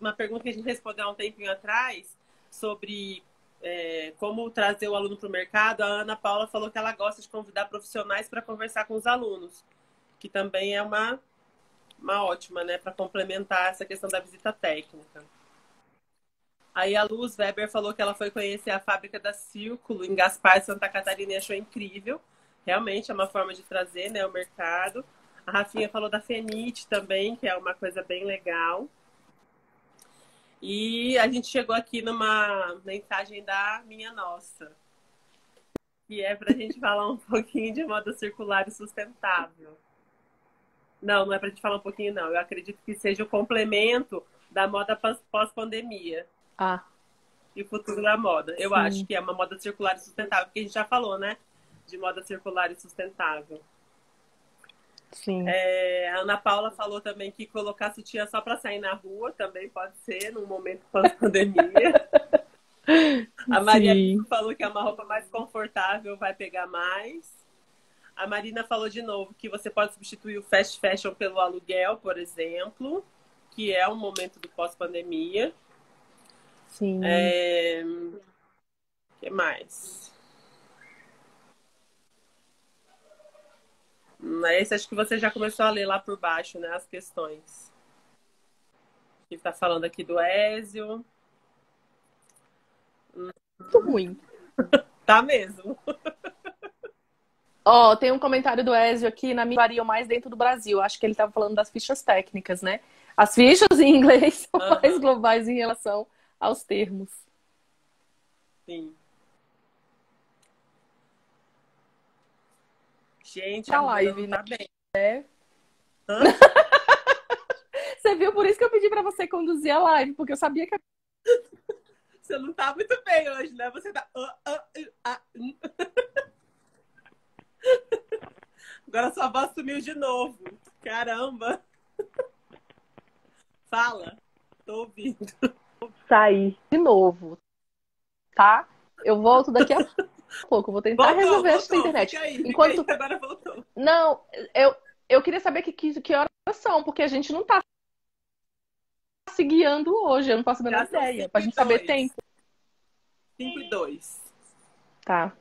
uma pergunta que a gente respondeu há um tempinho atrás sobre como trazer o aluno para o mercado, a Ana Paula falou que ela gosta de convidar profissionais para conversar com os alunos, que também é uma ótima, né, para complementar essa questão da visita técnica. Aí a Luz Weber falou que ela foi conhecer a fábrica da Círculo em Gaspar, Santa Catarina, e achou incrível. Realmente é uma forma de trazer, né, o mercado. A Rafinha falou da Fenite também, que é uma coisa bem legal. E a gente chegou aqui numa mensagem da Minha Nossa, que é para a gente falar um pouquinho de moda circular e sustentável. Não é para a gente falar um pouquinho, não. Eu acredito que seja o complemento da moda pós-pandemia. E o futuro da moda. Eu acho que é uma moda circular e sustentável, porque a gente já falou, né? De moda circular e sustentável. Sim. A Ana Paula falou também que colocar sutiã só para sair na rua também pode ser, num momento pós-pandemia. A Maria falou que é uma roupa mais confortável, vai pegar mais. A Marina falou de novo que você pode substituir o fast fashion pelo aluguel, por exemplo, que é um momento do pós-pandemia. Sim. O que mais? Esse acho que você já começou a ler lá por baixo, né? As questões. Que está falando aqui do Ézio. Muito ruim. Tá mesmo. Tem um comentário do Ézio aqui, na minha variam mais dentro do Brasil. Acho que ele estava falando das fichas técnicas, né? As fichas em inglês são mais globais em relação aos termos. Sim. Gente, a live não tá bem. Você viu? Por isso que eu pedi para você conduzir a live, porque eu sabia que... Você não tá muito bem hoje, né? Você tá. Agora sua voz sumiu de novo. Caramba. Fala. Tô ouvindo. Sair de novo, tá? Eu volto daqui a pouco. Vou tentar Voltou, resolver essa voltou. internet. Fica aí, Enquanto. que agora voltou. Não, eu queria saber que horas são, porque a gente não tá se guiando hoje. Eu não faço a menor Já são ideia. 5 Pra e gente saber 2. tempo. 5 e 2. Tá,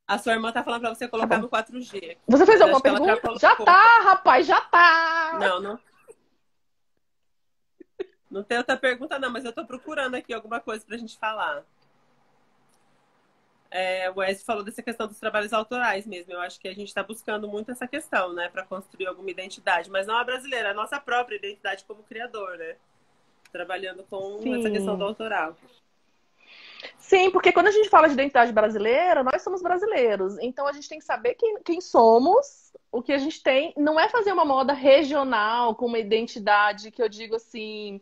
A sua irmã tá falando pra você tá colocar bom. no 4G aqui, Você fez mas alguma acho que ela já pergunta? Já colocou. tá, rapaz, já tá! Não, não. Não tem outra pergunta, não, mas eu tô procurando aqui alguma coisa pra gente falar. O Wes falou dessa questão dos trabalhos autorais mesmo. Eu acho que a gente está buscando muito essa questão, né, para construir alguma identidade, mas não a brasileira, a nossa própria identidade como criador, né? Trabalhando com essa questão do Sim. autoral. Sim, porque quando a gente fala de identidade brasileira, nós somos brasileiros. Então a gente tem que saber quem somos, o que a gente tem. Não é fazer uma moda regional com uma identidade que eu digo assim,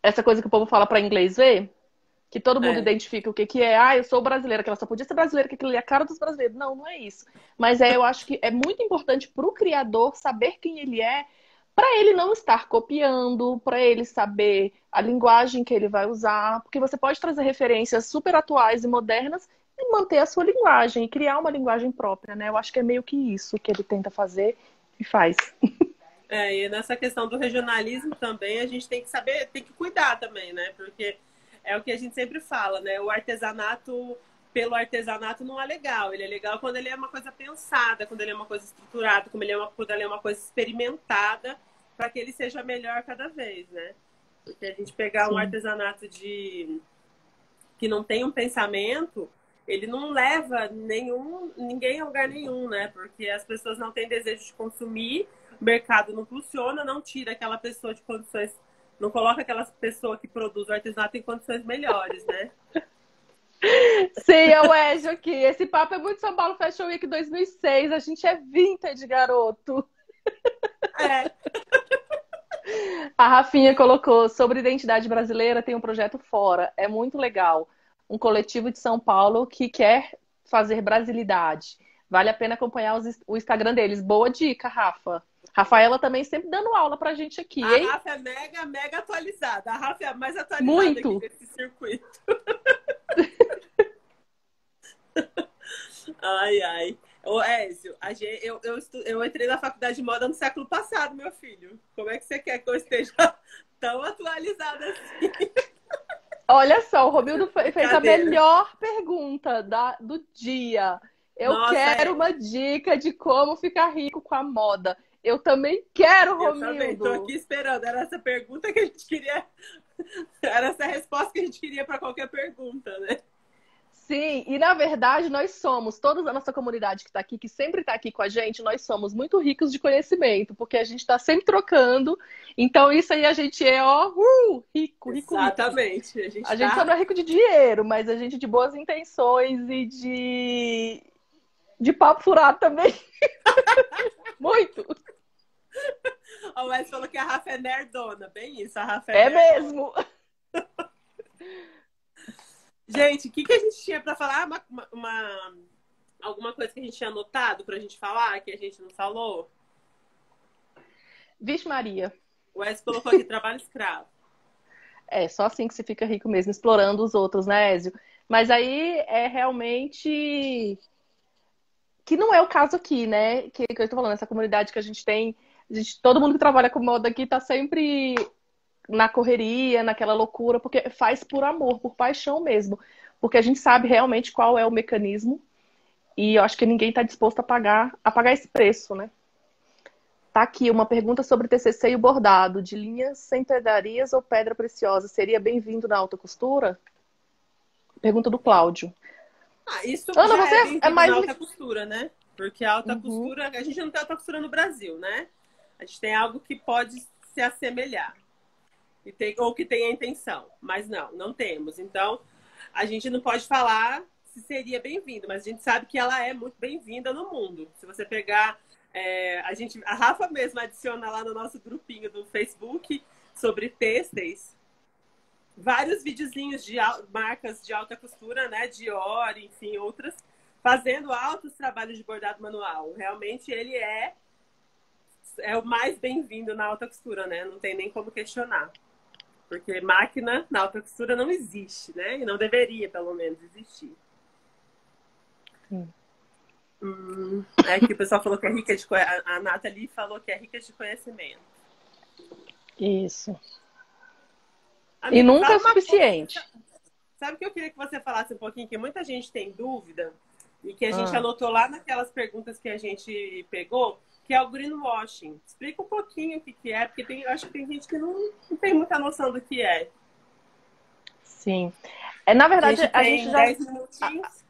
essa coisa que o povo fala para inglês ver, que todo mundo É, identifica o que que é. Ah, eu sou brasileira, que ela só podia ser brasileira, que aquilo é a cara dos brasileiros. Não, não é isso. Mas eu acho que é muito importante para o criador saber quem ele é, para ele não estar copiando, para ele saber a linguagem que ele vai usar, porque você pode trazer referências super atuais e modernas e manter a sua linguagem, e criar uma linguagem própria, né? Eu acho que é meio que isso que ele tenta fazer e faz. e nessa questão do regionalismo também a gente tem que saber, tem que cuidar também, né? Porque é o que a gente sempre fala, né? O artesanato pelo artesanato não é legal. Ele é legal quando ele é uma coisa pensada, quando ele é uma coisa estruturada, quando ele é uma coisa experimentada, para que ele seja melhor cada vez, né? Porque a gente pegar um Sim. artesanato que não tem um pensamento, ele não leva ninguém a lugar nenhum, né? Porque as pessoas não têm desejo de consumir, o mercado não funciona, não tira aquela pessoa de condições, não coloca aquela pessoa que produz o artesanato em condições melhores, né? Sim, é o Ezio aqui. Esse papo é muito São Paulo Fashion Week 2006. A gente é vintage, garoto. É, A Rafinha colocou sobre identidade brasileira, tem um projeto fora. É muito legal. Um coletivo de São Paulo que quer fazer brasilidade. Vale a pena acompanhar o Instagram deles. Boa dica, Rafa. Rafaela também sempre dando aula pra gente aqui, a hein? Rafa é mega, mega atualizada. A Rafa é a mais atualizada aqui Muito. desse circuito. Ai, ai. Ô, Ézio, eu entrei na faculdade de moda no século passado, meu filho. Como é que você quer que eu esteja tão atualizada assim? Olha só, o Romildo fez a Brincadeira. melhor pergunta do dia. Eu Nossa, quero uma dica de como ficar rico com a moda. Eu também quero, eu também tô Romildo. aqui esperando. Era essa pergunta que a gente queria. Era essa resposta que a gente queria para qualquer pergunta, né? Sim, e na verdade nós somos, toda a nossa comunidade que está aqui, que sempre está aqui com a gente, nós somos muito ricos de conhecimento, porque a gente está sempre trocando. Então isso aí a gente é, ó, rico, rico, rico. Exatamente. A gente A gente só tá. não é rico de dinheiro, mas a gente de boas intenções e de papo furado também. Muito. O Wes falou que a Rafa é nerdona. Bem isso, a Rafa é É nerdona. mesmo. Gente, o que a gente tinha para falar? Alguma coisa que a gente tinha anotado pra gente falar, que a gente não falou? Vixe Maria. O Wes colocou aqui trabalho escravo. É, só assim que se fica rico mesmo, explorando os outros, né, Ézio? Mas aí é realmente que não é o caso aqui, né? Que eu tô falando, essa comunidade que a gente tem, todo mundo que trabalha com moda aqui tá sempre na correria, naquela loucura, porque faz por amor, por paixão mesmo. Porque a gente sabe realmente qual é o mecanismo e eu acho que ninguém está disposto a pagar esse preço, né? Tá aqui uma pergunta sobre TCC e o bordado, de linhas sem pedrarias ou pedra preciosa. Seria bem-vindo na alta costura? Pergunta do Cláudio. Isso Ana, já você é é bem-vindo na mais. alta costura, né? Porque a alta Uhum. costura, a gente não tem alta costura no Brasil, né? A gente tem algo que pode se assemelhar. Ou que tenha intenção. Mas não temos. Então, a gente não pode falar se seria bem-vindo, mas a gente sabe que ela é muito bem-vinda no mundo. Se você pegar. A Rafa mesmo adiciona lá no nosso grupinho do Facebook sobre têxteis. vários videozinhos de marcas de alta costura, né? Dior, enfim, outras, fazendo altos trabalhos de bordado manual. Realmente ele é o mais bem-vindo na alta costura, né? Não tem nem como questionar. Porque máquina na alta costura não existe, né? E não deveria, pelo menos, existir. É que o pessoal falou que é rica de... A Nathalie falou que é rica de conhecimento. Isso. E Amiga, nunca é fala uma coisa. suficiente. Sabe o que eu queria que você falasse um pouquinho? Que muita gente tem dúvida e que a gente Ah. anotou lá naquelas perguntas que a gente pegou, que é o greenwashing. Explica um pouquinho o que é, porque eu acho que tem gente que não tem muita noção do que é. Sim. Na verdade, A gente tem 10 minutinhos.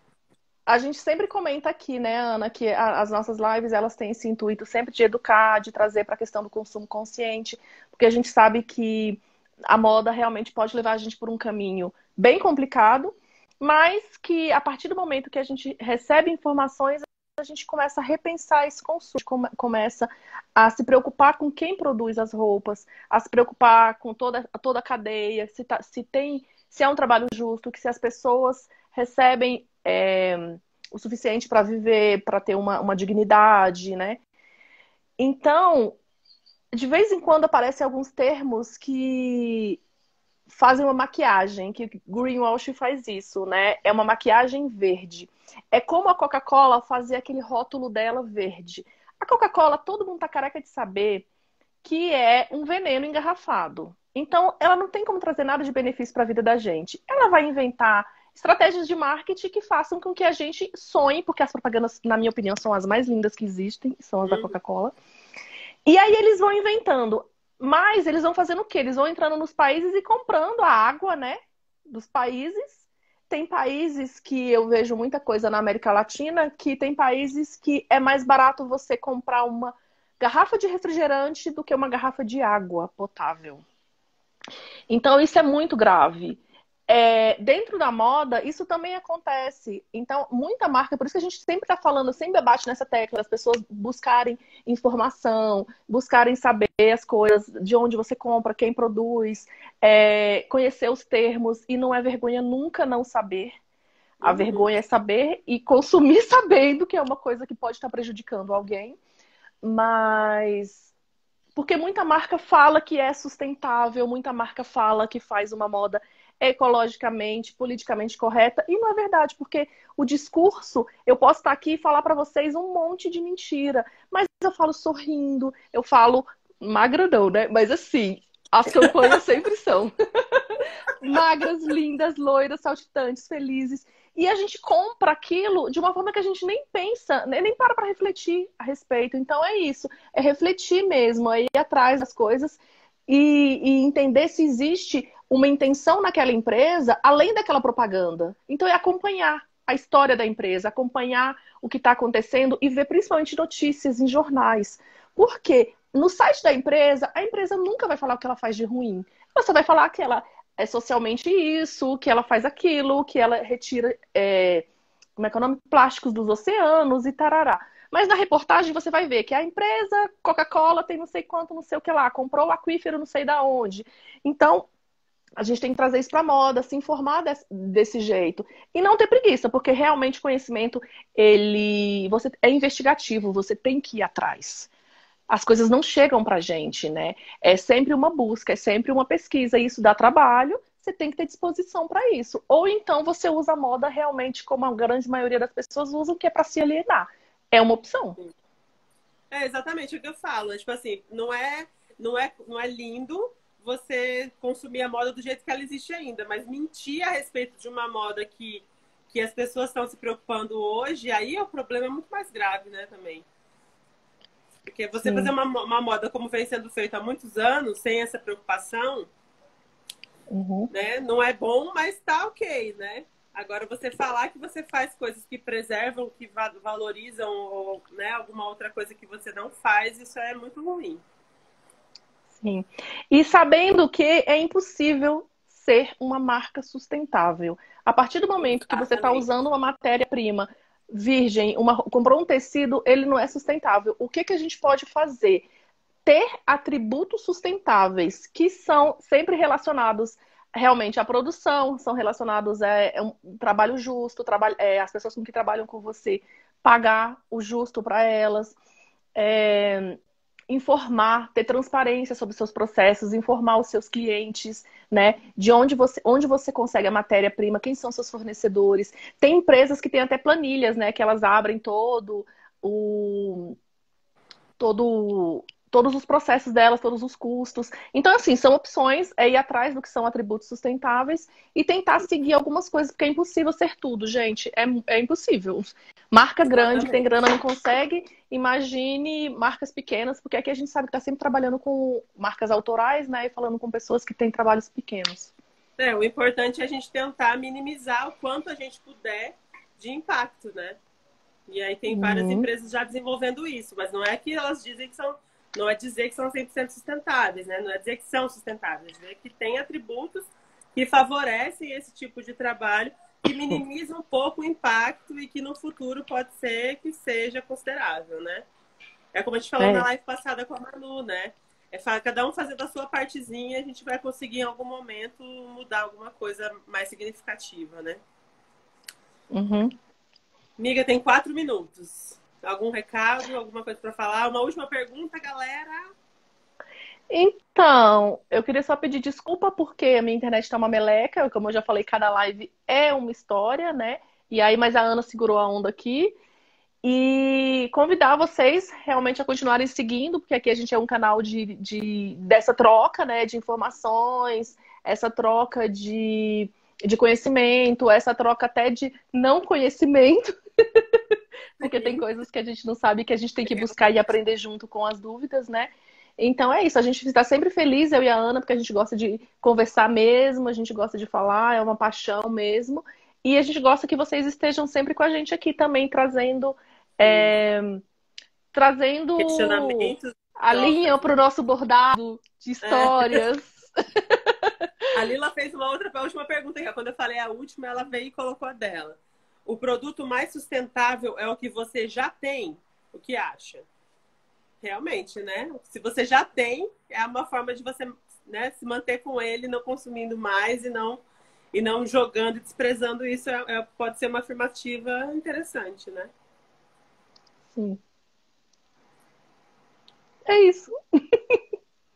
A gente sempre comenta aqui, né, Ana, que as nossas lives, elas têm esse intuito sempre de educar, de trazer para a questão do consumo consciente, porque a gente sabe que a moda realmente pode levar a gente por um caminho bem complicado, mas que a partir do momento que a gente recebe informações, a gente começa a repensar esse consumo, começa a se preocupar com quem produz as roupas, a se preocupar com toda a cadeia, se é um trabalho justo, que se as pessoas recebem o suficiente para viver, para ter uma dignidade, né? Então, de vez em quando aparecem alguns termos que fazem uma maquiagem, que greenwashing faz isso, né? É uma maquiagem verde. É como a Coca-Cola fazia aquele rótulo dela verde. A Coca-Cola, todo mundo tá careca de saber que é um veneno engarrafado. Então, ela não tem como trazer nada de benefício para a vida da gente. Ela vai inventar estratégias de marketing que façam com que a gente sonhe, porque as propagandas, na minha opinião, são as mais lindas que existem, são as da Coca-Cola. E aí eles vão inventando. Mas eles vão fazendo o quê? Eles vão entrando nos países e comprando a água, né? Dos países. Tem países que eu vejo muita coisa na América Latina, que tem países que é mais barato você comprar uma garrafa de refrigerante do que uma garrafa de água potável. Então, isso é muito grave. Dentro da moda, isso também acontece. Então, muita marca, por isso que a gente sempre está falando, sempre bate nessa tecla, as pessoas buscarem informação, buscarem saber as coisas, de onde você compra, quem produz, conhecer os termos, e não é vergonha nunca não saber. A vergonha é saber e consumir sabendo, que é uma coisa que pode estar prejudicando alguém. Mas porque muita marca fala que é sustentável, muita marca fala que faz uma moda ecologicamente, politicamente correta, e não é verdade, porque o discurso, eu posso estar aqui e falar para vocês um monte de mentira, mas eu falo sorrindo, eu falo magra não, né? Mas assim, as campanhas sempre são magras, lindas, loiras, saltitantes, felizes. E a gente compra aquilo de uma forma que a gente nem pensa, nem para refletir a respeito. Então é isso, é refletir mesmo, é ir atrás das coisas e entender se existe uma intenção naquela empresa além daquela propaganda. Então é acompanhar a história da empresa, acompanhar o que está acontecendo e ver principalmente notícias em jornais. Porque no site da empresa, a empresa nunca vai falar o que ela faz de ruim. Ela só vai falar que ela é socialmente isso, que ela faz aquilo, que ela retira como é que é o nome? Plásticos dos oceanos e tarará. Mas na reportagem você vai ver que a empresa Coca-Cola tem não sei quanto, não sei o que lá, comprou o aquífero não sei da onde. Então, a gente tem que trazer isso para a moda, se informar desse jeito. E não ter preguiça, porque realmente conhecimento, você é investigativo, você tem que ir atrás. As coisas não chegam pra gente, né? É sempre uma busca, é sempre uma pesquisa, e isso dá trabalho, você tem que ter disposição para isso. Ou então você usa a moda realmente como a grande maioria das pessoas usam, que é para se alienar. É uma opção. É exatamente o que eu falo. Tipo assim, não é lindo você consumir a moda do jeito que ela existe ainda, mas mentir a respeito de uma moda que as pessoas estão se preocupando hoje, aí o problema é muito mais grave, né, também. Porque você fazer uma moda como vem sendo feita há muitos anos, sem essa preocupação, né, não é bom, mas tá ok, né? Agora, você falar que você faz coisas que preservam, que valorizam, ou, né, alguma outra coisa que você não faz, isso é muito ruim. Sim. E sabendo que é impossível ser uma marca sustentável. A partir do momento que você está usando uma matéria-prima virgem, comprou um tecido, ele não é sustentável. O que a gente pode fazer? Ter atributos sustentáveis que são sempre relacionados realmente a produção, são relacionados a um trabalho justo, as pessoas com que trabalham com você, pagar o justo para elas, é, informar, ter transparência sobre os seus processos, informar os seus clientes, né, de onde você consegue a matéria-prima, quem são seus fornecedores. Tem empresas que têm até planilhas, né, que elas abrem o todos os processos delas, todos os custos. Então, assim, são opções, é ir atrás do que são atributos sustentáveis e tentar seguir algumas coisas, porque é impossível ser tudo, gente. É impossível. Marca grande que tem Exatamente. grana não consegue, imagine marcas pequenas, porque aqui a gente sabe que está sempre trabalhando com marcas autorais, né, e falando com pessoas que têm trabalhos pequenos. O importante é a gente tentar minimizar o quanto a gente puder de impacto, né? E aí tem várias Uhum. empresas já desenvolvendo isso, mas não é que elas dizem que são, não é dizer que são 100% sustentáveis, né? Não é dizer que são sustentáveis, é dizer que tem atributos que favorecem esse tipo de trabalho, que minimizam um pouco o impacto e que no futuro pode ser que seja considerável, né? É como a gente falou na É. live passada com a Manu, né? Cada um fazendo a sua partezinha, a gente vai conseguir em algum momento mudar alguma coisa mais significativa, né? Uhum. Amiga, tem 4 minutos. Algum recado, alguma coisa para falar? Uma última pergunta, galera? Então, eu queria só pedir desculpa porque a minha internet tá uma meleca. Como eu já falei, cada live é uma história, né? E aí, mas a Ana segurou a onda aqui. E convidar vocês realmente a continuarem seguindo, porque aqui a gente é um canal dessa troca, né? De informações, essa troca de conhecimento, essa troca até de não conhecimento, porque tem Sim. coisas que a gente não sabe que a gente tem que buscar e aprender junto com as dúvidas, né? Então é isso, a gente está sempre feliz, eu e a Ana, porque a gente gosta de conversar mesmo, a gente gosta de falar, é uma paixão mesmo. E a gente gosta que vocês estejam sempre com a gente aqui também, Sim. é, trazendo Questionamentos, a linha trocas, para né? o nosso bordado de É. histórias. A Lila fez uma outra, a última pergunta, que quando eu falei a última, ela veio e colocou a dela. O produto mais sustentável é o que você já tem? O que acha? Realmente, né? Se você já tem, é uma forma de você, né, se manter com ele, não consumindo mais e não jogando e desprezando isso. Pode ser uma afirmativa interessante, né? Sim, é isso.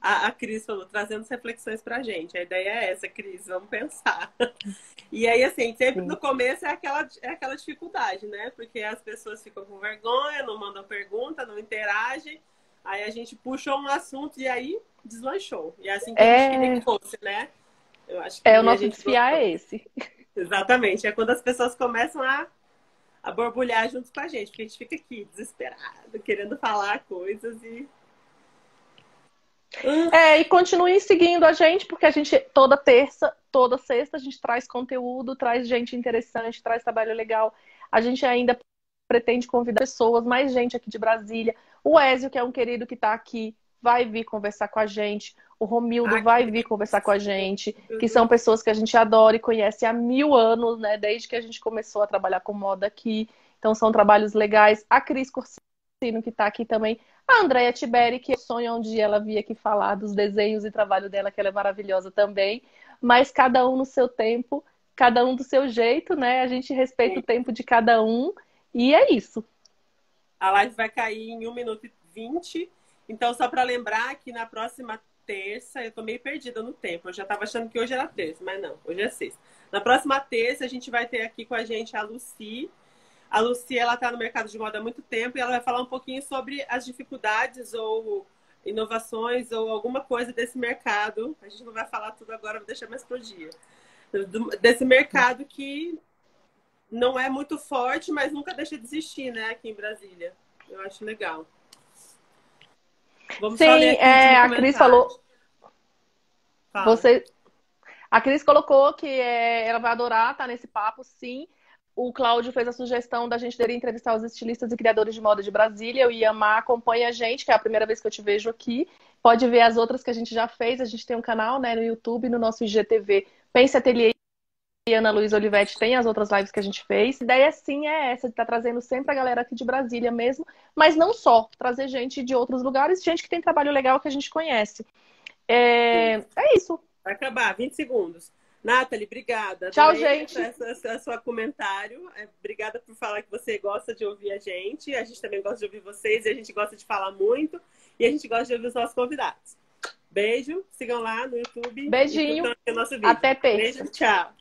A Cris falou, trazendo reflexões pra gente. A ideia é essa, Cris, vamos pensar. E aí, assim, sempre no Sim. começo é aquela dificuldade, né? Porque as pessoas ficam com vergonha, não mandam pergunta, não interagem. Aí a gente puxou um assunto e aí deslanchou. E é assim que a gente queria que É, fosse, né? Eu acho é o que a nosso gente desfiar é gostou. esse. Exatamente. É quando as pessoas começam a borbulhar junto com a gente, porque a gente fica aqui desesperado, querendo falar coisas e. É, e continuem seguindo a gente, porque a gente toda terça, toda sexta, a gente traz conteúdo, traz gente interessante, traz trabalho legal. A gente ainda pretende convidar pessoas, mais gente aqui de Brasília. O Ézio, que é um querido que está aqui, vai vir conversar com a gente. O Romildo Ah, que vai vir conversar com a delícia. gente, que são pessoas que a gente adora e conhece há 1000 anos, né? Desde que a gente começou a trabalhar com moda aqui. Então são trabalhos legais. A Cris Corsino, que está aqui também. A Andrea Tiberi, que eu sonho um dia ela vir aqui falar dos desenhos e trabalho dela, que ela é maravilhosa também. Mas cada um no seu tempo, cada um do seu jeito, né? A gente respeita o tempo de cada um. E é isso. A live vai cair em 1 minuto e 20. Então, só para lembrar que na próxima terça, eu tô meio perdida no tempo. Eu já estava achando que hoje era terça, mas não, hoje é sexta. Na próxima terça, a gente vai ter aqui com a gente a Lucy. A Lucy, ela está no mercado de moda há muito tempo e ela vai falar um pouquinho sobre as dificuldades ou inovações ou alguma coisa desse mercado. A gente não vai falar tudo agora, vou deixar mais pro dia. Desse mercado que não é muito forte, mas nunca deixa de existir, né, aqui em Brasília. Eu acho legal. Vamos só ler Sim, aqui o último a Cris comentário. falou. Fala. Você, a Cris colocou que ela vai adorar estar nesse papo, sim. O Cláudio fez a sugestão da gente ter entrevistar os estilistas e criadores de moda de Brasília. O Iamar acompanha a gente, que é a primeira vez que eu te vejo aqui. Pode ver as outras que a gente já fez. A gente tem um canal, né, no YouTube, no nosso IGTV. Pense Ateliê e Ana Luísa Olivetti tem as outras lives que a gente fez. A ideia, sim, é essa, de estar trazendo sempre a galera aqui de Brasília mesmo. Mas não só, trazer gente de outros lugares, gente que tem trabalho legal que a gente conhece. É isso. Vai acabar, 20 segundos. Nathalie, obrigada. Tchau, Adorei gente. esse seu comentário. Obrigada por falar que você gosta de ouvir a gente. A gente também gosta de ouvir vocês e a gente gosta de falar muito. E a gente gosta de ouvir os nossos convidados. Beijo. Sigam lá no YouTube. Beijinho. E curtam o nosso vídeo. Até terça. Beijo, tchau.